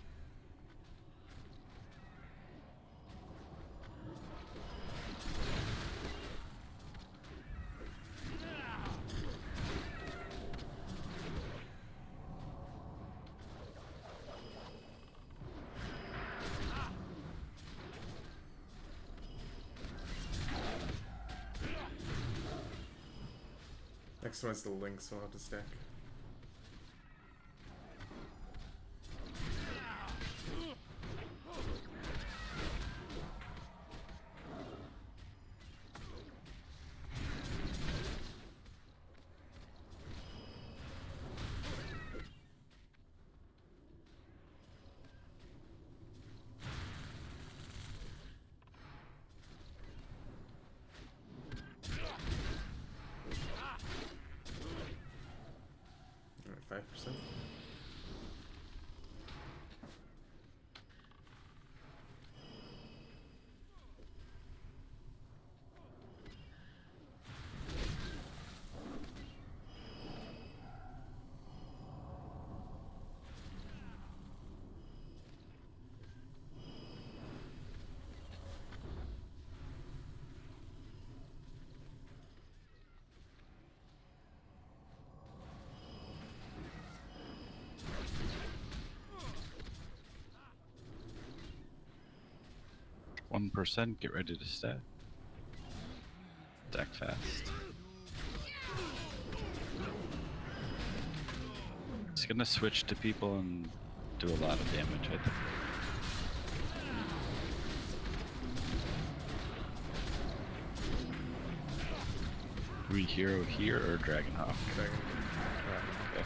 Next one's the link, so I'll have to stack. Alright, 5%. One 1%, get ready to stack. Stack fast. It's gonna switch to people and do a lot of damage, I think. Do we hero here or Dragonhawk? Dragon. Okay.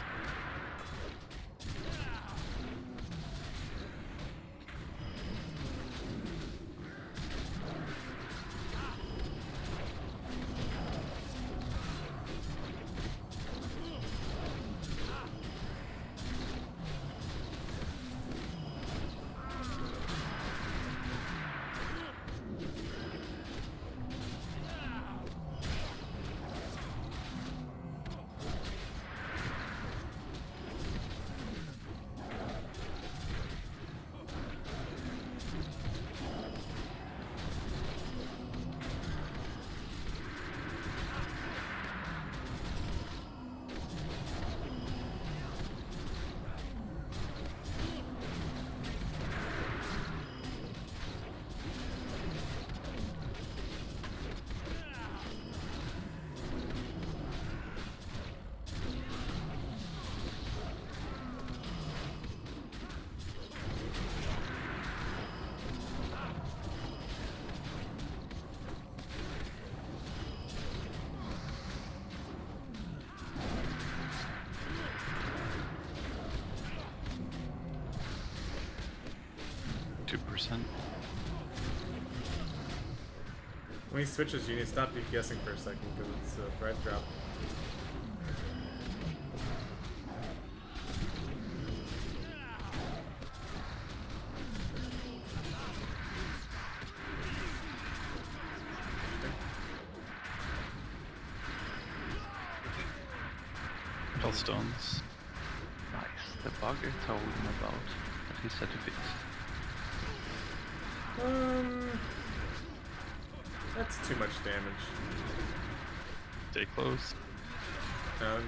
When he switches, you need to stop DPSing for a second because it's a breath drop. Metal stones. Nice, the bugger told him about that he said to fix. That's too much damage. Stay close. Um,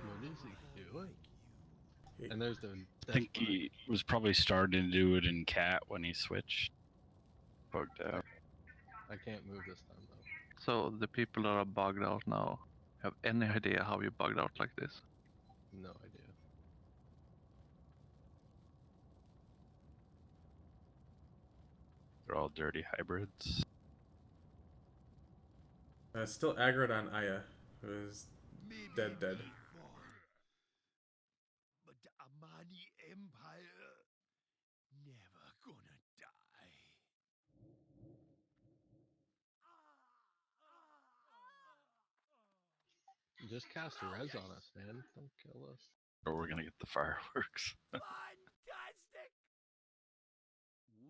What is he doing? he- And there's the. I think he was probably starting to do it in cat when he switched. Bugged out. I can't move this time though. So the people that are bugged out now have any idea how you bugged out like this? No idea. They're all dirty hybrids. still aggroed on Aya, who is Maybe dead. me fall, but the Amani Empire never gonna die. Just cast a res on us, man. Don't kill us. Or we're gonna get the fireworks. Fantastic!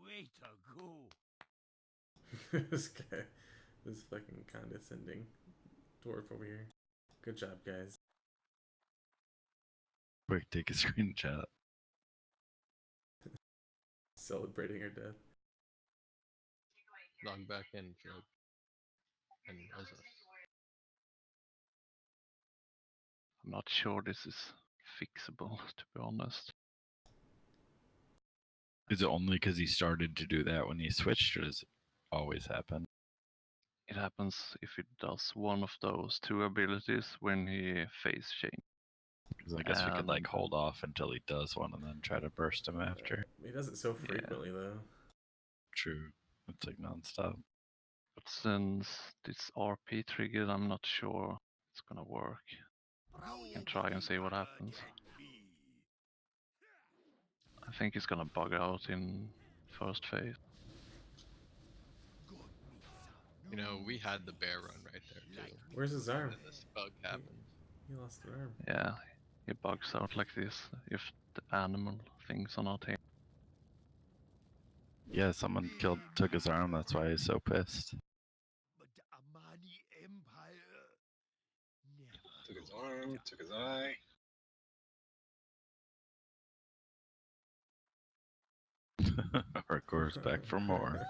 Way to go! This guy, this fucking condescending dwarf over here. Good job, guys. Quick, take a screenshot. Celebrating her death. Log back in, Joe. And res us. I'm not sure this is fixable, to be honest. Is it only because he started to do that when he switched, or does it always happen? It happens if he does one of those two abilities when he phase change. Because I guess we could like And- hold off until he does one and then try to burst him after. He does it so frequently, though. True. It's like nonstop. But since it's RP triggered, I'm not sure it's gonna work. You can try and see what happens. I think he's gonna bug out in first phase. You know, we had the bear run right there too. Where's his arm? And this bug happened. He lost an arm. Yeah, he bugs out like this if the animal things are not here. Yeah, someone took his arm, that's why he's so pissed. But the Amani Empire never Took his gonna arm, die. took his eye. Hardcore's back for more.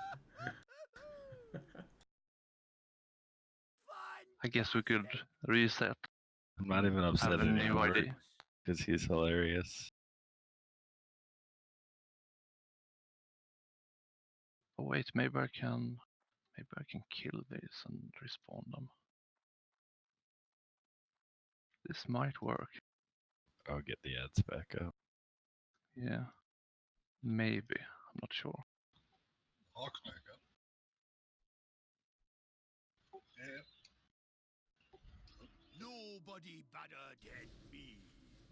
I guess we could reset. I'm not even upset Have a new anymore idea. because he's hilarious. Oh wait, maybe I can kill these and respawn them. This might work. I'll get the ads back up. Yeah, maybe. I'm not sure. Hawk's back up. Yeah. Nobody better than me.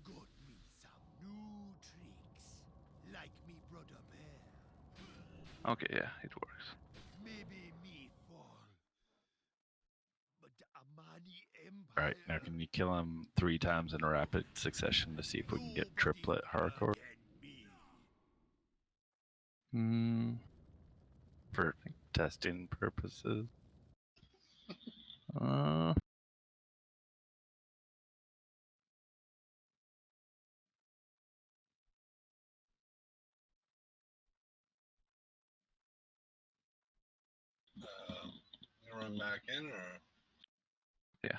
Got me some new tricks. Like me brother Bear. Okay, yeah, it works. Maybe me fall. But the Amani Empire. Alright, now can you kill him 3 times in rapid succession to see if we can get triplet hardcore Hmm. for testing purposes? Uh, You run back in or? yeah.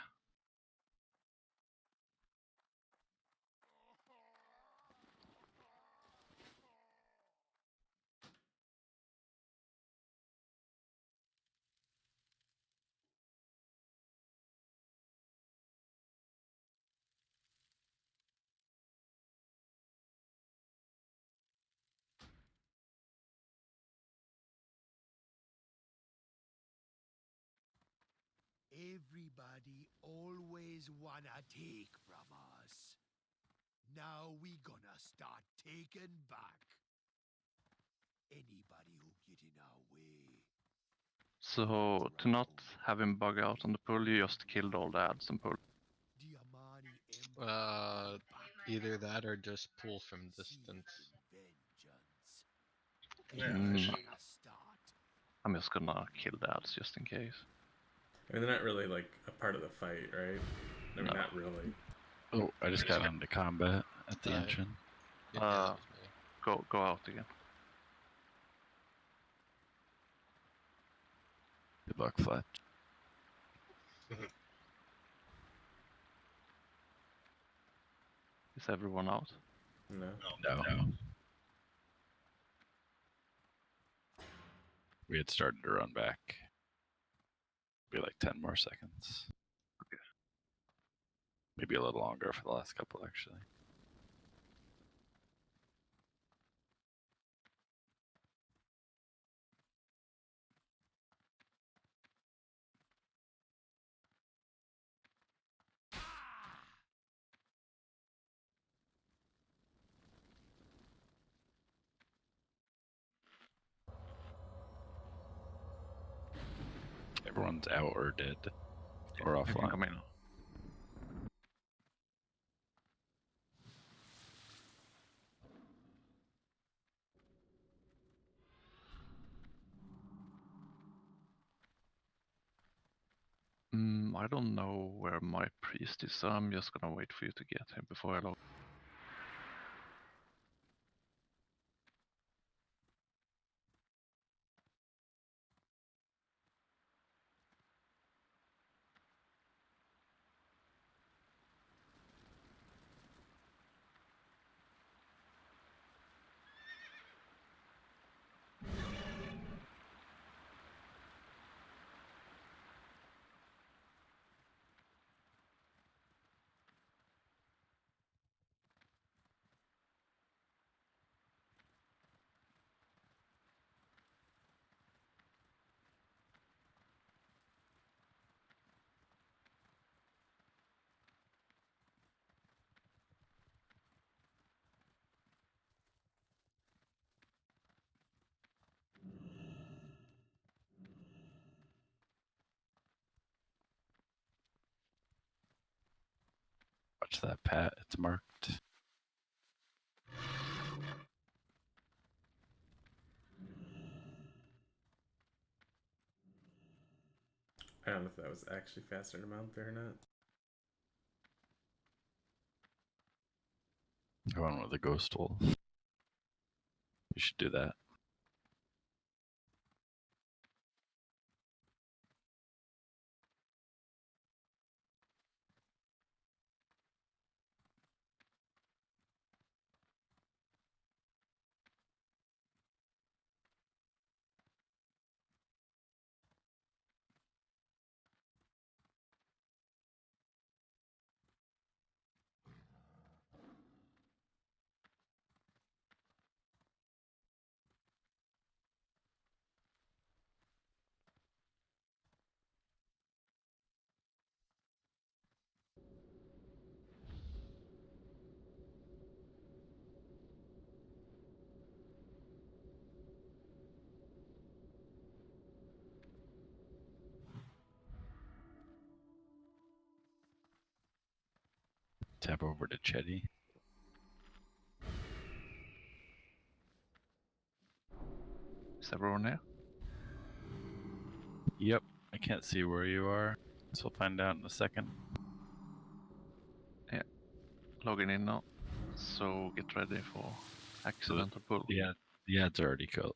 Everybody always wanna take from us. Now we gonna start taking back anybody who get in our way. So to not have him bug out on the pull, you just killed all the ads and pull. The Amani Empire Either that or just pull from distance. vengeance. Yeah, Mm. Gonna start. I'm just gonna kill the ads just in case. I mean, they're not really like a part of the fight, right? I mean, No. not really. Oh, I just got into combat at the Alright. engine. Yeah, that was me. Go out again. Good luck, Fletch. Is everyone out? No. No. We had started to run back. Be like 10 more seconds. Okay. Maybe a little longer for the last couple, actually. Everyone's out or dead or You can offline. come in. I don't know where my priest is, so I'm just gonna wait for you to get him before I log. Watch that, Pat. It's marked. I don't know if that was actually faster to mount there or not. Going with the ghost wolf. You should do that. Tap over to Chetty. Is everyone here? Yep. I can't see where you are. So we'll find out in a second. Logging in now. So get ready for accidental pull. Yeah, the ad's already killed,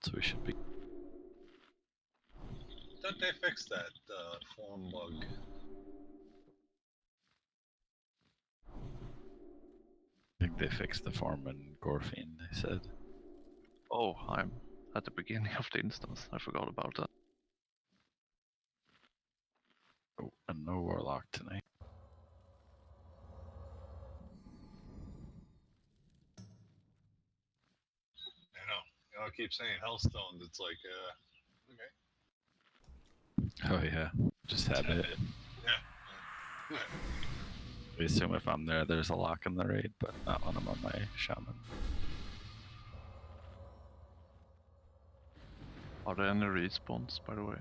so we should be. I thought they fixed that form bug. I think they fixed the form in Gorfine, they said. Oh, I'm at the beginning of the instance. I forgot about that. Oh, and no Warlock tonight. I know. Y'all keep saying Hellstones. It's like, okay. Oh yeah, just habit. Yeah. We assume if I'm there, there's a lock in the raid, but not when I'm on my shaman. Are there any respawns, by the way,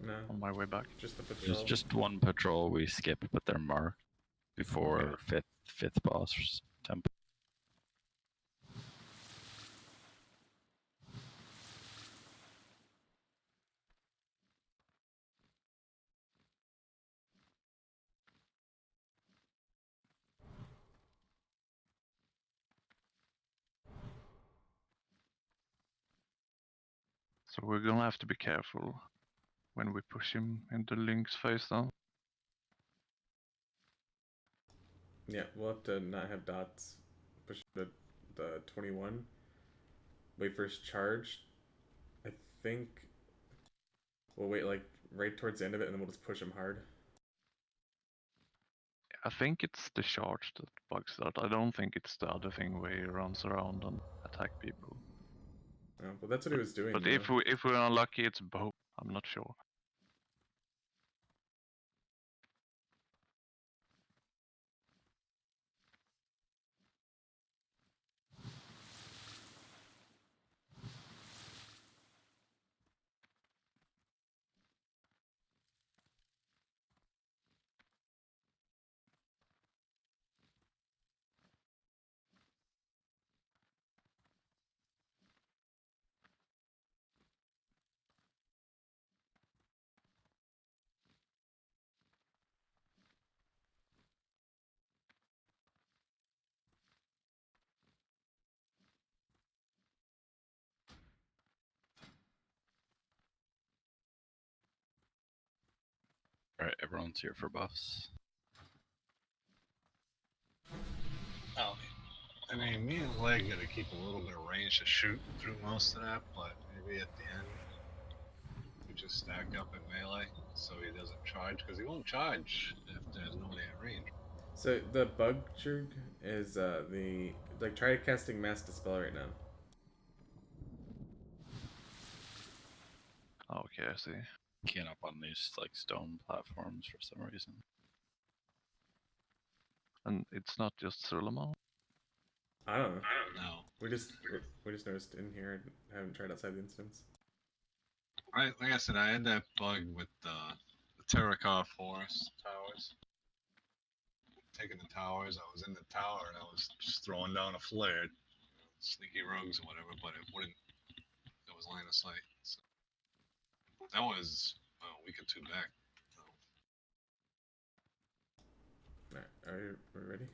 No. on my way back? Just a patrol. There's just one patrol we skipped, but they're marked before fifth boss temple. So we're gonna have to be careful when we push him into Link's face now. Yeah, we'll have to not have dots. Push the 21. Wait for his charge. I think we'll wait like right towards the end of it, and then we'll just push him hard. I think it's the charge that bugs that. I don't think it's the other thing where he runs around and attack people. Oh, well, that's what he was doing. But though. if we're unlucky, it's both. I'm not sure. Alright, everyone's here for buffs. Oh, I mean, me and Leg gotta keep a little bit of range to shoot through most of that, but maybe at the end we just stack up in melee so he doesn't charge, because he won't charge if there's nobody at range. So the bug jug is try casting Mass Dispel right now. Okay, I see. Can't up on these like stone platforms for some reason. And it's not just Zul'Aman. I don't know. No. We just noticed in here. I haven't tried outside the instance. Like I said, I had that bug with the Terracar Forest towers. Taking the towers, I was in the tower and I was just throwing down a flare, sneaky rogues or whatever, but it wouldn't. It was line of sight. So that was a week or two back. So. Alright, are we ready?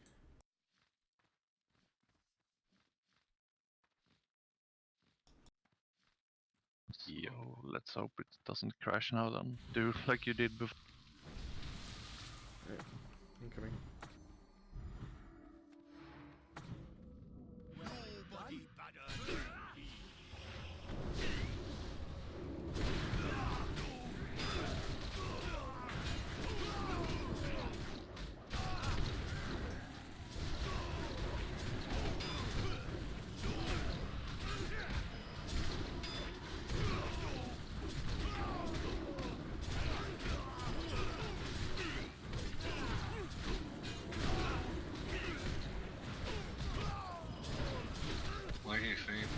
So let's hope it doesn't crash now then. Do like you did before. Alright, incoming. Nobody better than me. Leggy Fiend.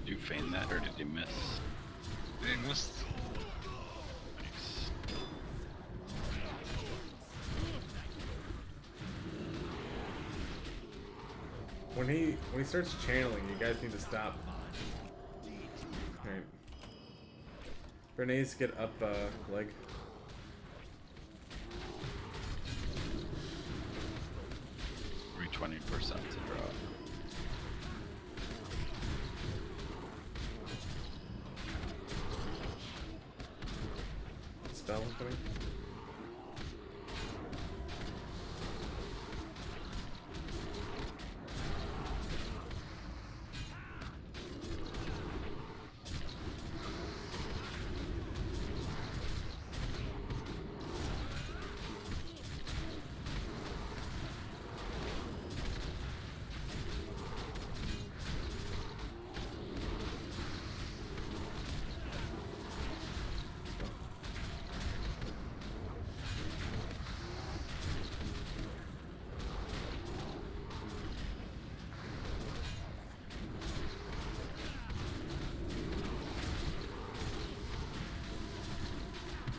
Did you feign that or did you miss? They missed. Nice. When he starts channeling, you guys need to stop. Alright. Bernays, get up, Leg. Re 20% to drop. Spell incoming.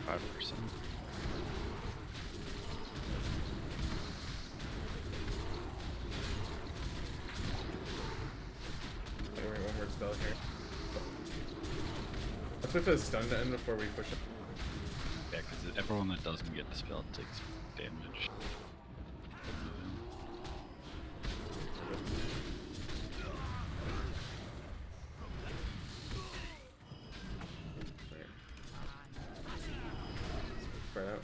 5%. Okay, wait, one more spell here. Let's wait for the stun to end before we push it. Yeah, because everyone that doesn't get dispelled takes damage. Spread out.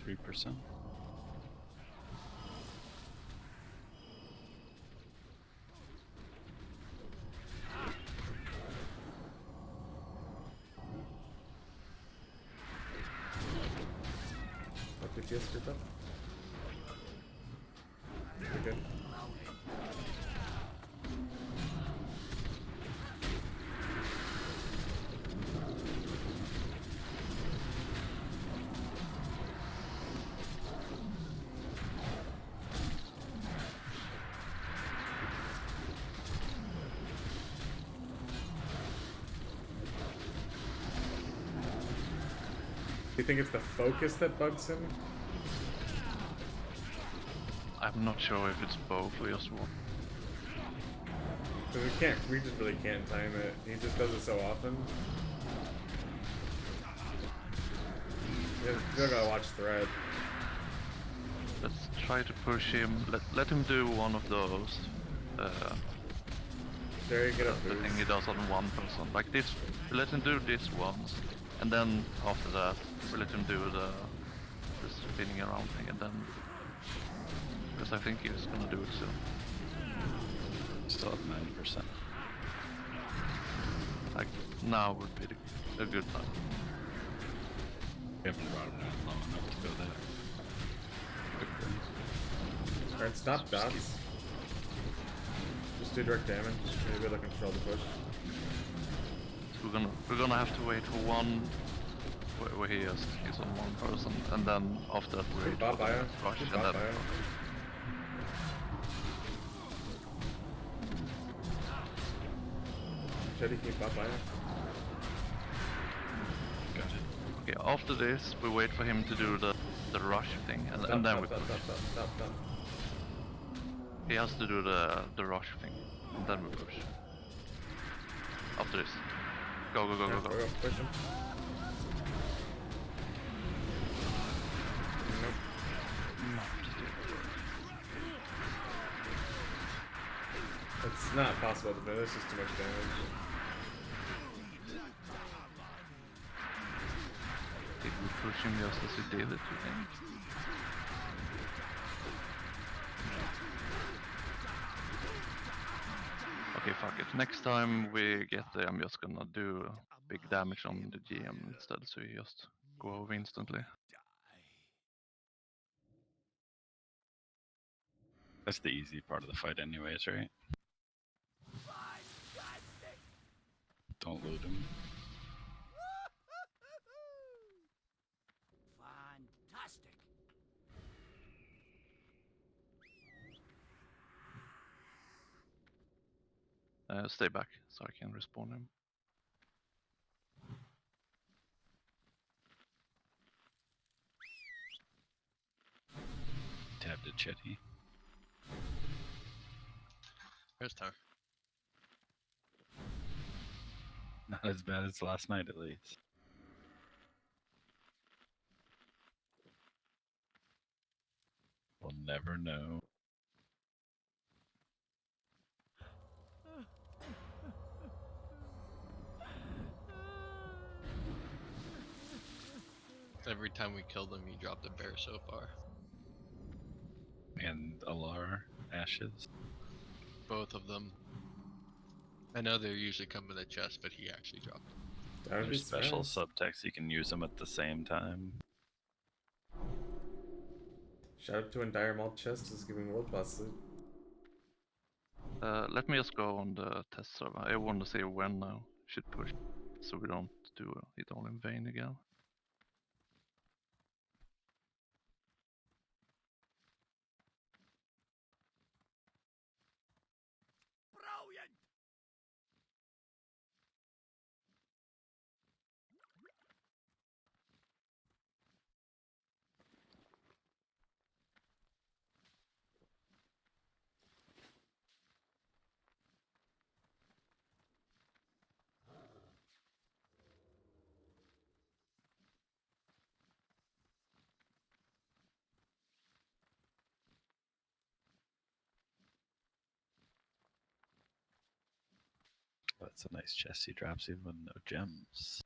Three percent. What did you screw up? You're good. Do you think it's the focus that bugs him? I'm not sure if it's both or just one. Because we just really can't time it. He just does it so often. You still gotta watch thread. Let's try to push him. Let him do one of those. There you get a The thing boost. he does on one person. Like this, let him do this once, and then after that, we let him do the spinning around thing, and then because I think he's gonna do it soon. Still at 90%. Like now would be a good time. We haven't brought him down low enough to go that quickly. Alright, stop dots. Just do direct damage. Maybe they'll control the push. We're gonna have to wait for one where he is on one person, and then after that we wait Bot for the bio. rush, Good and bot then bio. Teddy, keep bot bio. Got it. okay. After this, we wait for him to do the rush thing, and Stop, then we stop, push. stop, stop, stop, stop. He has to do the rush thing, and then we push. After this, go go go Yeah, go go. push him. Nope. It's not possible to finish, it's just too much damage. Did we push him just as we did it? You think? Okay, fuck it. Next time we get there, I'm just gonna do big damage on the GM instead, so you just go over instantly. That's the easy part of the fight anyways, right? Don't loot him. Fantastic. Stay back so I can respawn him. Tabbed to Chetty. Where's Tar? Not as bad as last night, at least. We'll never know. Every time we killed him, he dropped a bear so far. And Alar ashes. Both of them. I know they usually come in a chest, but he actually dropped them. That would be There's special surprised. subtext. You can use them at the same time. Shout out to when Dire Malt Chest is giving world boss loot. Let me just go on the test server. I want to see when now should push, so we don't do it all in vain again. Brilliant! That's a nice chest he drops even with no gems.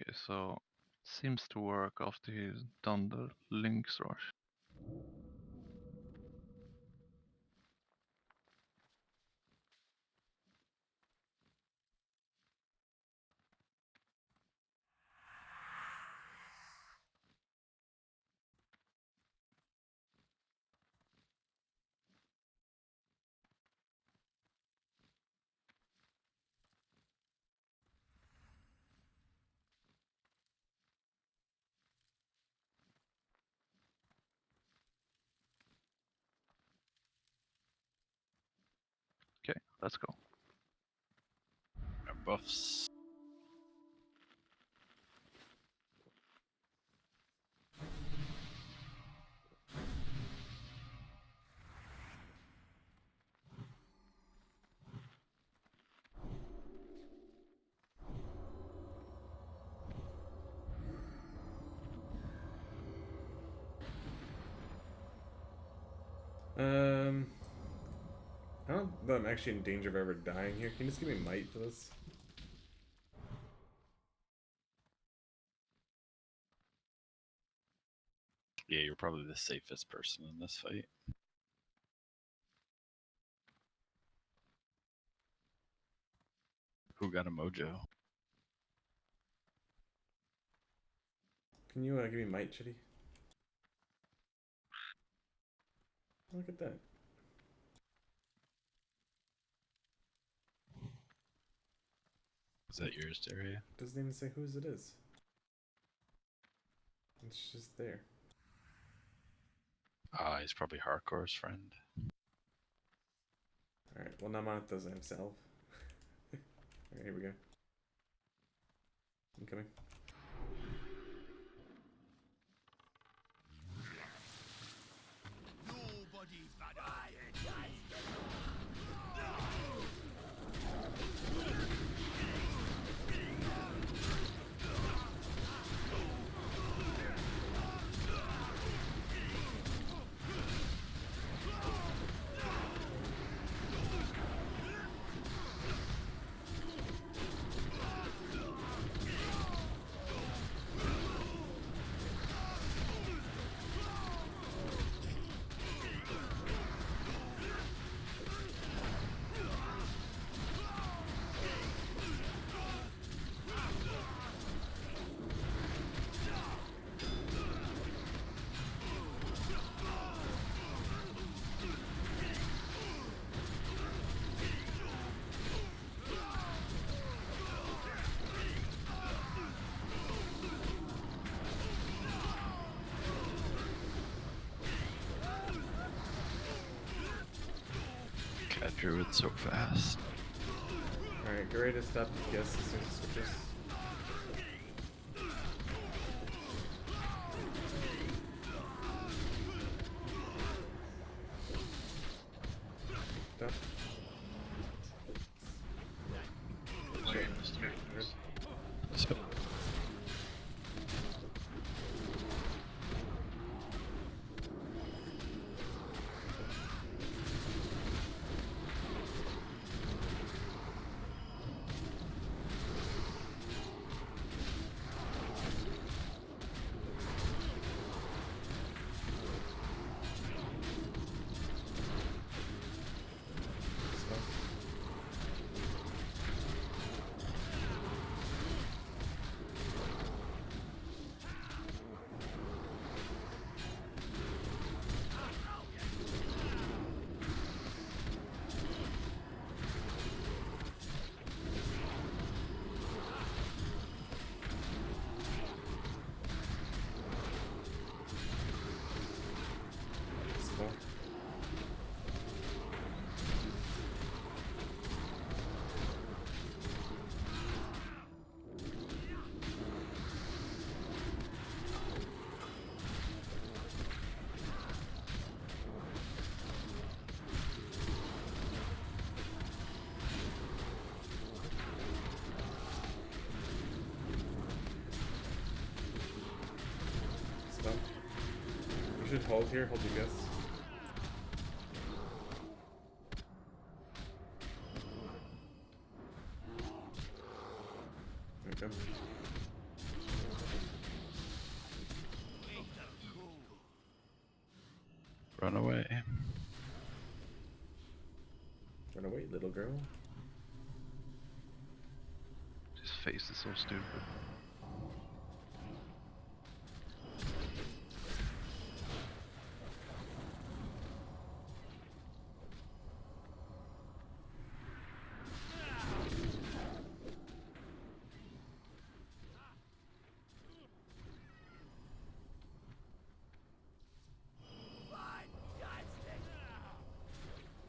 Okay, so seems to work after he's done the Lynx rush. Okay, let's go. Our buffs. I don't know that I'm actually in danger of ever dying here. Can you just give me might for this? Yeah, you're probably the safest person in this fight. Who got a mojo? Can you give me might, Chitty? Look at that. Is that yours, Daria? Doesn't even say whose it is. It's just there. Ah, he's probably Hardcore's friend. Alright, well Namoneth does himself. Alright, here we go. I'm coming. Nobody but I. That druid's so fast. Alright, get ready to stop DPS as soon as it switches. Stop. Like, So, Stop. Stop. Stop. You should hold here, hold your guess. There we go. run away. Run away, little girl. His face is so stupid.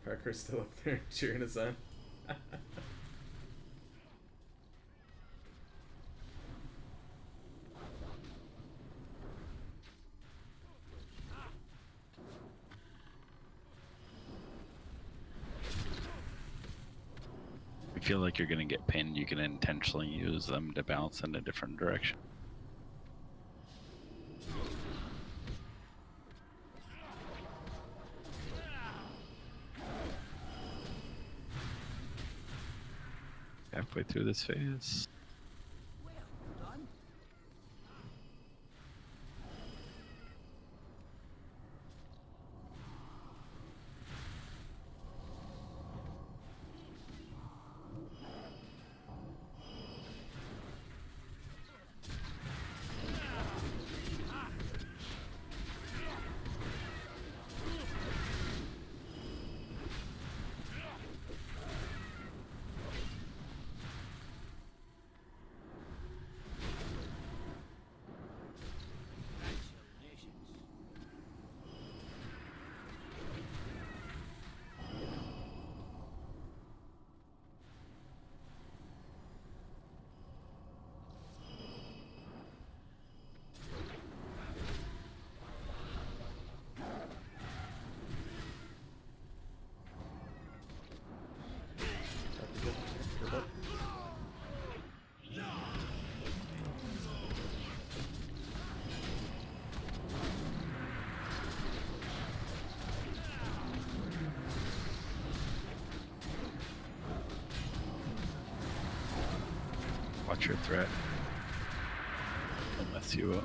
Parker's still up there cheering us on. If you feel like you're gonna get pinned, you can intentionally use them to bounce in a different direction. Halfway through this phase. Watch your threat. Don't mess you up.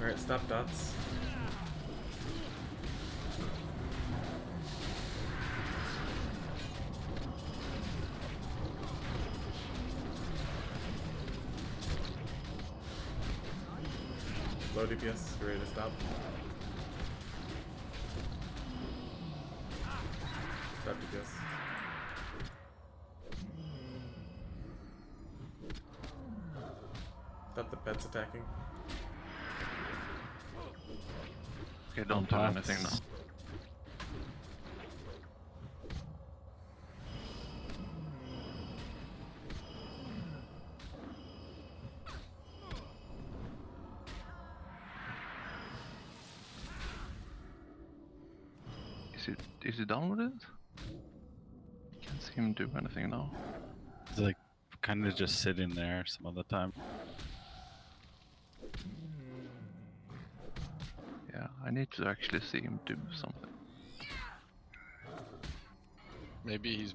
Alright, stop dots. Low DPS, ready to stop. Stop DPS. Stop the pets attacking. Okay, don't do anything now. Is he done with it? Can't see him do anything now. It's like kind of just sitting there some of the time. Yeah, I need to actually see him do something. Maybe he's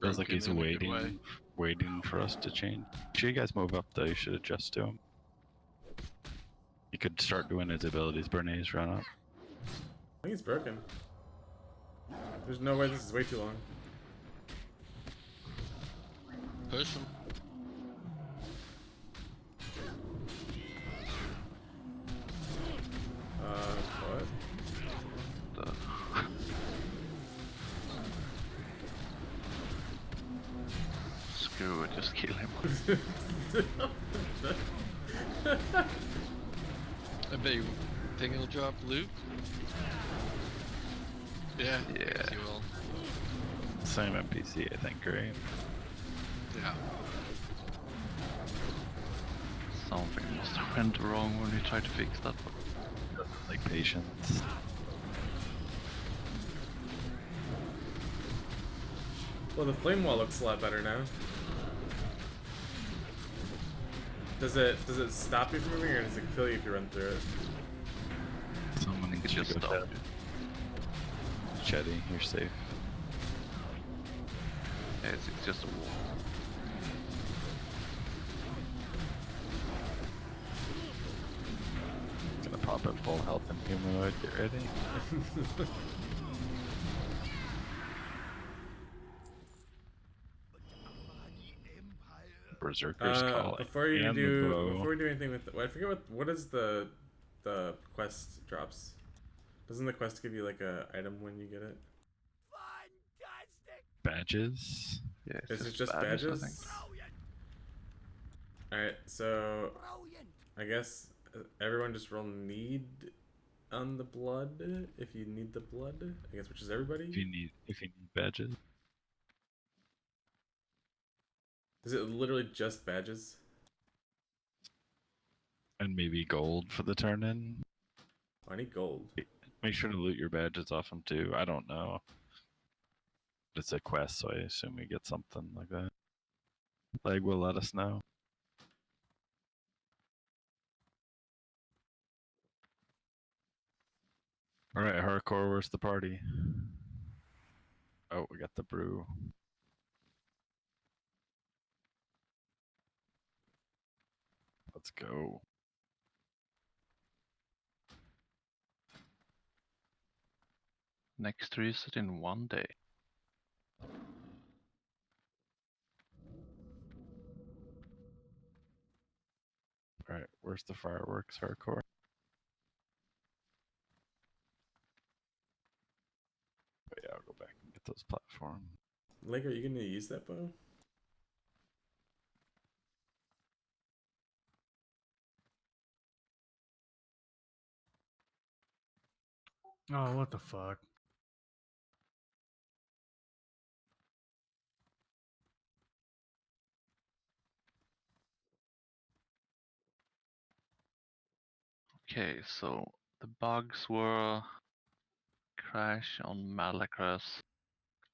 Feels like broken he's in a good way. waiting for us to change. Should you guys move up though? You should adjust to him. You could start doing his abilities. Bernays run up. I think he's broken. There's no way this is way too long. Push him. What? The... Screw it, just kill him. I bet you think he'll drop loot? Yeah, I Yeah. guess he will. Same NPC, I think, right? Yeah. Something must have went wrong when we tried to fix that. Like patience. Well, the flame wall looks a lot better now. Does it stop you from moving, or does it kill you if you run through it? Someone It needs just to go stopped. Chetty, you're safe. Yeah, it's just a wall. Gonna pop at full health and humanoid. Get ready. Berserker's calling. Before you And the do, bow. before we do anything with, I forget what is the quest drops. Doesn't the quest give you like a item when you get it? Fantastic! Badges. Yeah, Is it just badges? I think. Alright, so Brilliant! I guess everyone just roll need on the blood if you need the blood. I guess, which is everybody. If you need badges. Is it literally just badges? And maybe gold for the turn in. Oh, I need gold. Make sure to loot your badges off them too. I don't know. It's a quest, so I assume we get something like that. Leg will let us know. Alright, hardcore, where's the party? Oh, we got the brew. Let's go. Next reset in 1 day. Alright, where's the fireworks, hardcore? But yeah, I'll go back and get those platforms. Leg, are you gonna use that bow? Oh, what the fuck? Okay, so the bugs were crash on Malacras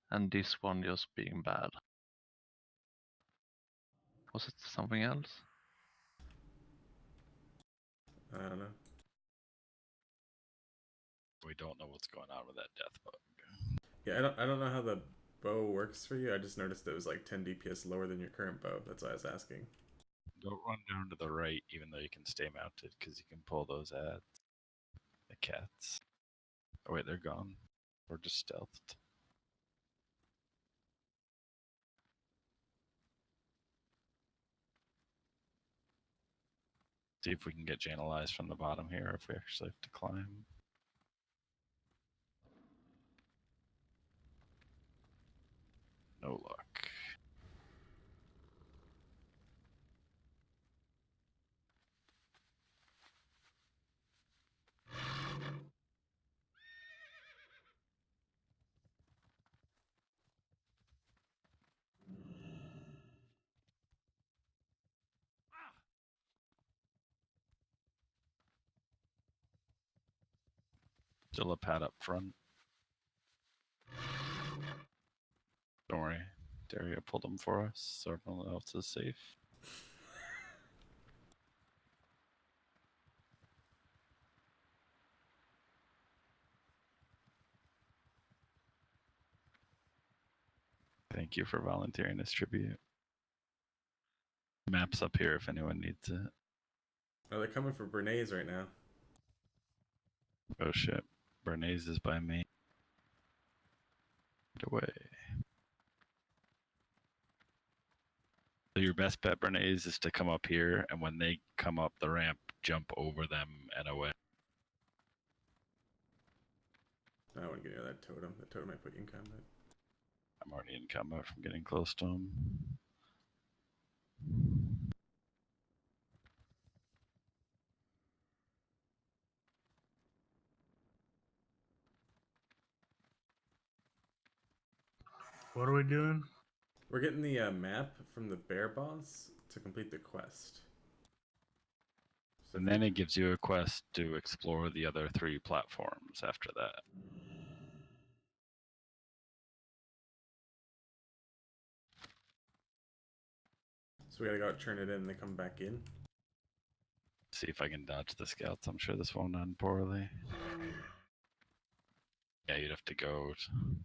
and this one just being bad. Was it something else? I don't know. We don't know what's going on with that death bug. Yeah, I don't know how the bow works for you. I just noticed it was like 10 DPS lower than your current bow. That's why I was asking. Don't run down to the right, even though you can stay mounted, because you can pull those ads. The cats. Oh wait, they're gone. We're just stealthed. See if we can get channelized from the bottom here, or if we actually have to climb. No luck. Still a pad up front. Don't worry, Dario pulled them for us, so everyone else is safe. Thank you for volunteering as tribute. Map's up here if anyone needs it. Oh, they're coming for Bernays right now. Oh shit, Bernays is by me. Get away. So your best bet, Bernays, is to come up here, and when they come up the ramp, jump over them and away. I wouldn't get near that totem. That totem might put you in combat. I'm already in combat from getting close to them. What are we doing? We're getting the map from the bear boss to complete the quest. So And then it gives you a quest to explore the other 3 platforms after that. So we gotta go out, turn it in, and then come back in. See if I can dodge the scouts. I'm sure this won't end poorly. Yeah, you'd have to go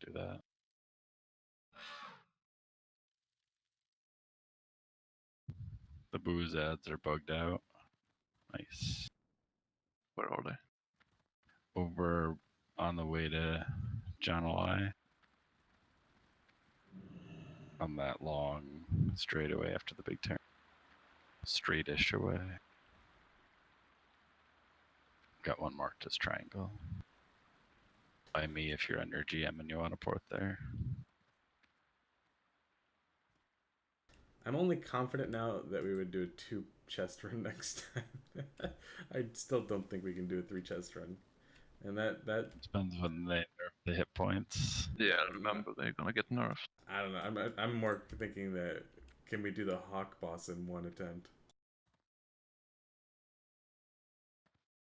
do that. The booze ads are bugged out. Nice. Where are they? Over on the way to Janalai. On that long straightaway after the big turn. Straightish away. Got one marked as triangle. By me if you're under GM and you want to port there. I'm only confident now that we would do a 2 chest run next time. I still don't think we can do a 3 chest run. And that Depends when they nerf the hit points. Yeah, remember they're gonna get nerfed. I don't know. I'm more thinking that can we do the Hawk boss in 1 attempt?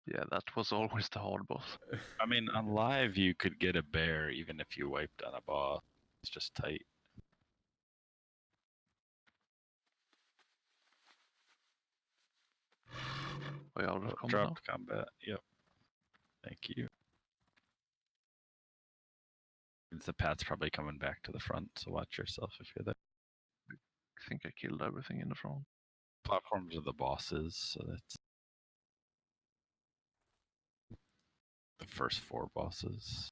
Yeah, that was always the hard boss. I mean, on live you could get a bear even if you wiped on a boss. It's just tight. Are you out of combat now? Dropped combat. Yep. Thank you. The path's probably coming back to the front, so watch yourself if you're there. I think I killed everything in the front. Platforms are the bosses, so that's the first 4 bosses.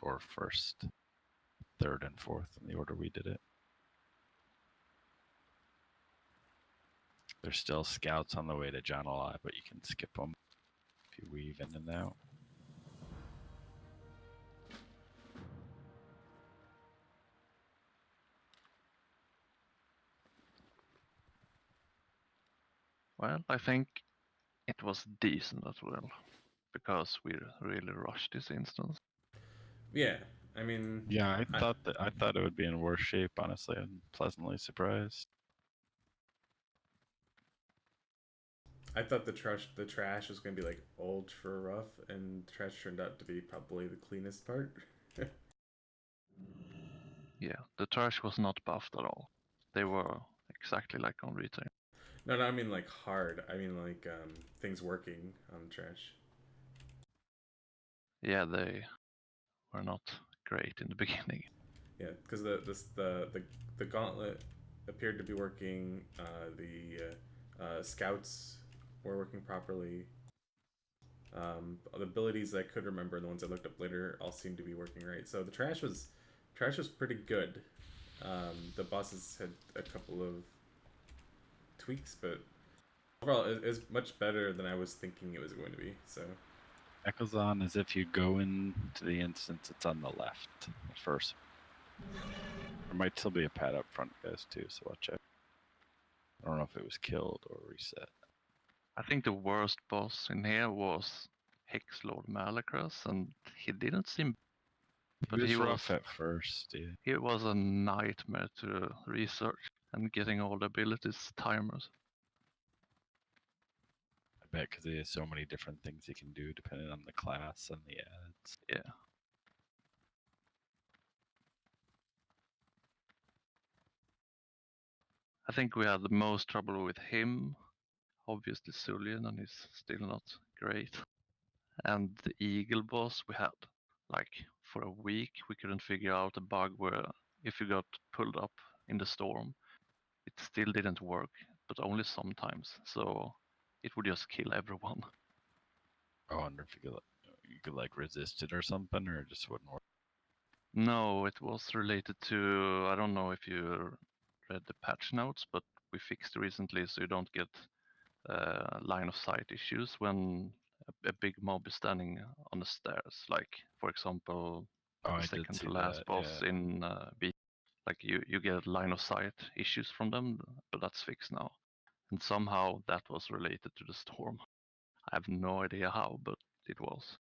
Or first, 3rd, and 4th in the order we did it. There's still scouts on the way to Janalai, but you can skip them if you weave in and out. Well, I think it was decent as well, because we really rushed this instance. Yeah, I mean... Yeah, I thought it would be in worse shape, honestly. I'm pleasantly surprised. I thought the trash was going to be like ultra rough, and the trash turned out to be probably the cleanest part. Yeah, the trash was not buffed at all. They were exactly like on retail. No, I mean like hard. I mean like things working on the trash. Yeah, they were not great in the beginning. Yeah, because the gauntlet appeared to be working. The scouts were working properly. The abilities that I could remember, the ones I looked up later, all seemed to be working right. So the trash was pretty good. The bosses had a couple of tweaks, but overall, it is much better than I was thinking it was going to be. So Echoes on is if you go into the instance, it's on the left, the first. There might still be a pad up front, guys, too, so watch out. I don't know if it was killed or reset. I think the worst boss in here was Hex Lord Malacrus, and he didn't seem, but He was rough at first, yeah. he was a nightmare to research and getting all the abilities timers. I bet because he has so many different things he can do depending on the class and the ads. Yeah. I think we had the most trouble with him. Obviously Zul'Aman, and he's still not great. And the Eagle boss we had, like, for a week we couldn't figure out a bug where if you got pulled up in the storm, it still didn't work, but only sometimes. So it would just kill everyone. I wonder if you could like resist it or something, or it just wouldn't work. No, it was related to, I don't know if you read the patch notes, but we fixed recently so you don't get line of sight issues when a big mob is standing on the stairs. Like, for example, Oh, the I did second see to last that, boss yeah. in B. Like, you get line of sight issues from them, but that's fixed now. And somehow that was related to the storm. I have no idea how, but it was.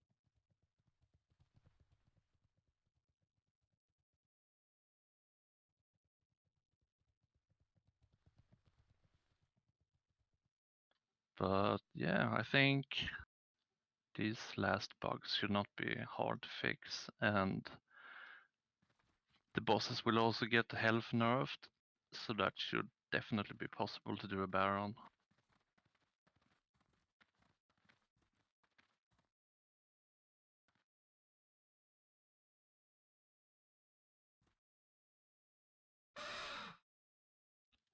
But yeah, I think these last bugs should not be hard to fix, and the bosses will also get health nerfed, so that should definitely be possible to do a Baron.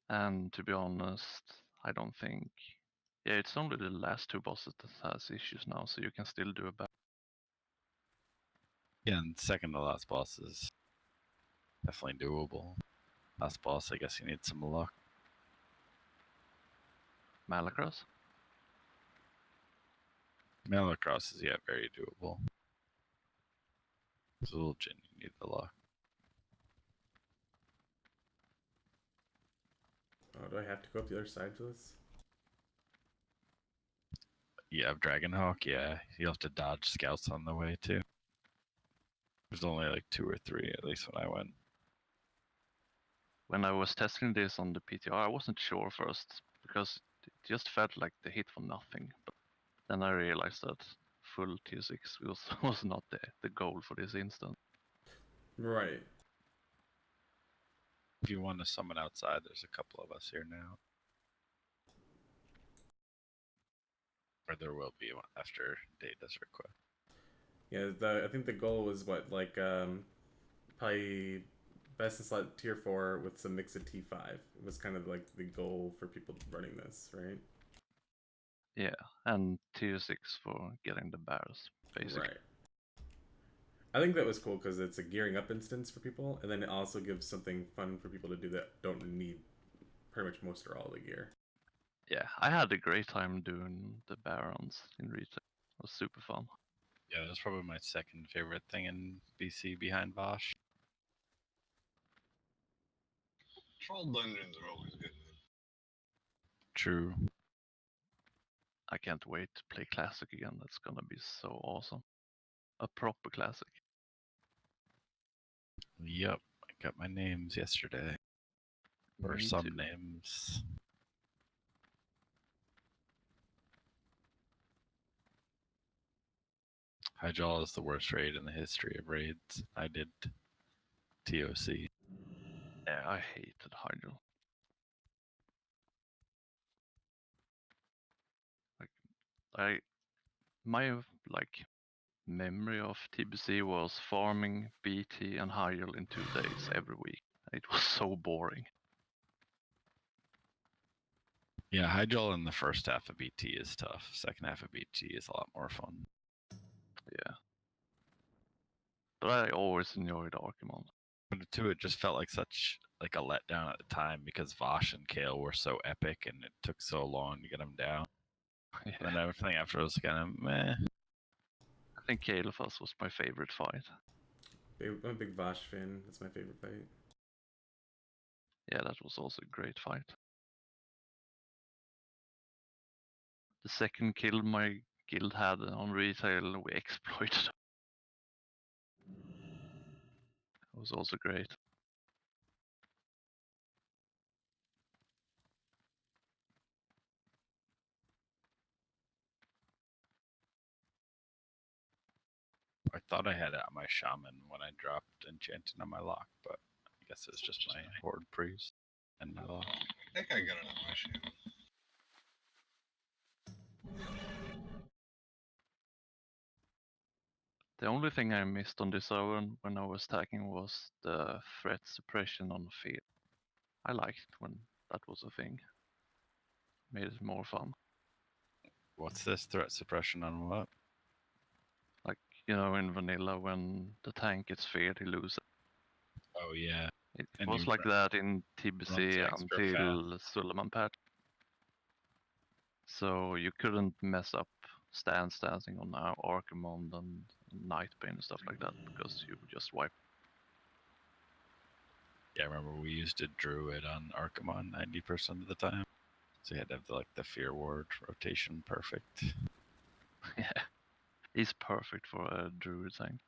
And to be honest, I don't think... Yeah, it's only the last two bosses that has issues now, so you can still do a Baron. Yeah, and second to last boss is definitely doable. Last boss, I guess you need some luck. Malacrus? Malacross is, yeah, very doable. Zul'Aman, you need the luck. oh, do I have to go up the other side for this? You have Dragonhawk, yeah. You'll have to dodge scouts on the way, too. There's only like 2 or 3, at least when I went. When I was testing this on the PTR, I wasn't sure first, because it just felt like they hit for nothing. But then I realized that full T6 was not the goal for this instance. Right. If you want to summon outside, there's a couple of us here now. Or there will be one after Data's request. Yeah, I think the goal was what, like, probably best in slot tier 4 with some mix of T5. It was kind of like the goal for people running this, right? Yeah, and tier 6 for getting the bears, basically. Right. I think that was cool because it's a gearing up instance for people, and then it also gives something fun for people to do that don't need pretty much most or all the gear. Yeah, I had a great time doing the barons in retail. It was super fun. Yeah, that's probably my second favorite thing in BC behind Vosh. Troll dungeons are always good. True. I can't wait to play Classic again. That's gonna be so awesome. A proper Classic. Yep, I got my names yesterday. Or Me some too. names. Hyjal is the worst raid in the history of raids. I did TOC. Yeah, I hated Hydro. My memory of TBC was farming BT and Hyrule in 2 days every week. It was so boring. Yeah, Hydrail in the first half of BT is tough. Second half of BT is a lot more fun. Yeah. But I always enjoyed Archimon. But too, it just felt like such like a letdown at the time because Vosh and Kale were so epic, and it took so long to get them down. Yeah. And then everything after was kind of meh. I think Kalephas was my favorite fight. I'm a big Vosh fan. That's my favorite fight. Yeah, that was also a great fight. The second kill my guild had on retail, we exploited. It was also great. I thought I had it on my Shaman when I dropped Enchanted on my lock, but I guess it's just my Horde Priest and my lock. I think I got it on my shit. The only thing I missed on this hour when I was tagging was the threat suppression on field. I liked when that was a thing. Made it more fun. What's this threat suppression on what? Like, in vanilla when the tank gets feared, he loses. Oh yeah, It and was he like that in runs TBC extra fast. until Zul'Aman patch. So you couldn't mess up stancing on Archimon and Nightbane and stuff like that because you would just wipe. Yeah, I remember we used a Druid on Archimon 90% of the time, so you had to have the Fear Ward rotation perfect. Yeah, he's perfect for a druid tank.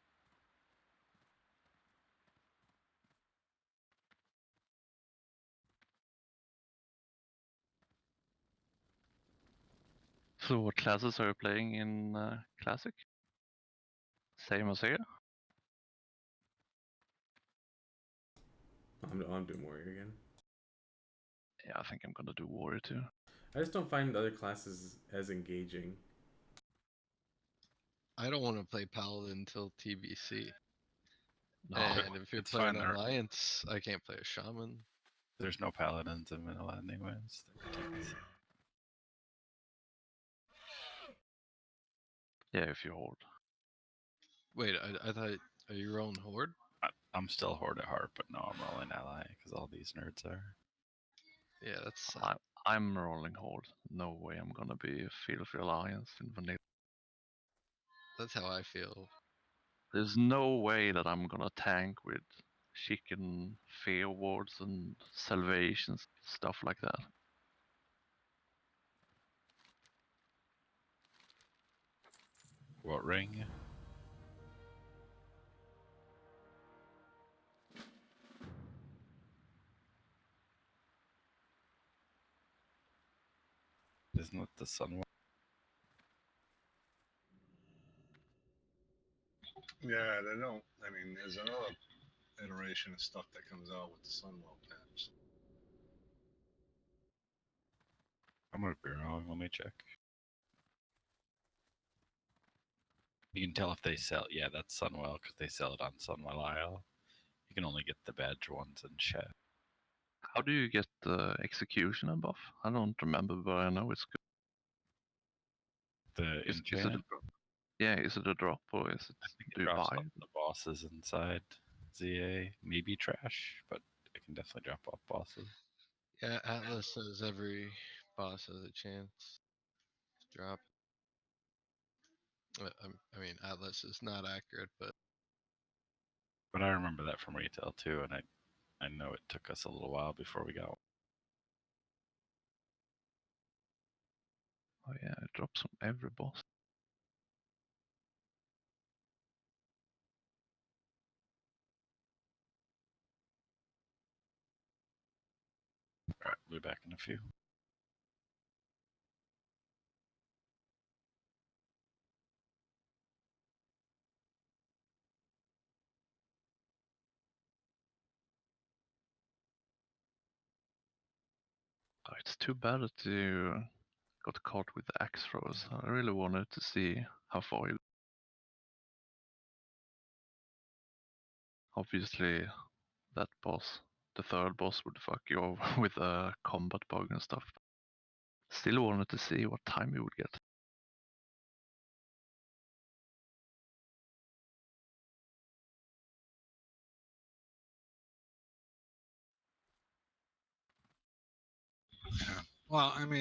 So what classes are you playing in Classic? Same as here? I'm doing Warrior again. Yeah, I think I'm gonna do Warrior too. I just don't find the other classes as engaging. I don't want to play Paladin until TBC. No, And if you're it's playing fine, there- Alliance, I can't play a Shaman. There's no Paladins in vanilla anyways. They're protected. yeah, if you hold. Wait, I thought, are you rolling Horde? I'm still Horde at heart, but no, I'm rolling Ally because all these nerds are. Yeah, that's. I'm rolling Horde. No way I'm gonna be Filthy Alliance in vanilla. That's how I feel. There's no way that I'm gonna tank with chicken fear wards and salvations, stuff like that. What ring? Isn't it the sun one? Yeah, they don't. I mean, there's another iteration of stuff that comes out with the Sunwell patch. I'm gonna be wrong. Let me check. You can tell if they sell. Yeah, that's Sunwell because they sell it on Sunwell Isle. You can only get the badge ones in chat. How do you get the executioner buff? I don't remember, but I know it's good. The Is it a enchant. drop? Yeah, is it a drop or is it? I think Do it you drops buy off it? the bosses inside ZA. Maybe trash, but it can definitely drop off bosses. Yeah, Atlas says every boss has a chance to drop. I mean, Atlas is not accurate, but But I remember that from retail too, and I know it took us a little while before we got one. Oh yeah, it drops on every boss. Alright, we'll be back in a few. Oh, it's too bad that you got caught with the axe throwers. I really wanted to see how far you. Obviously, that boss, the third boss, would fuck you over with a combat bug and stuff. Still wanted to see what time we would get. Well, I mean,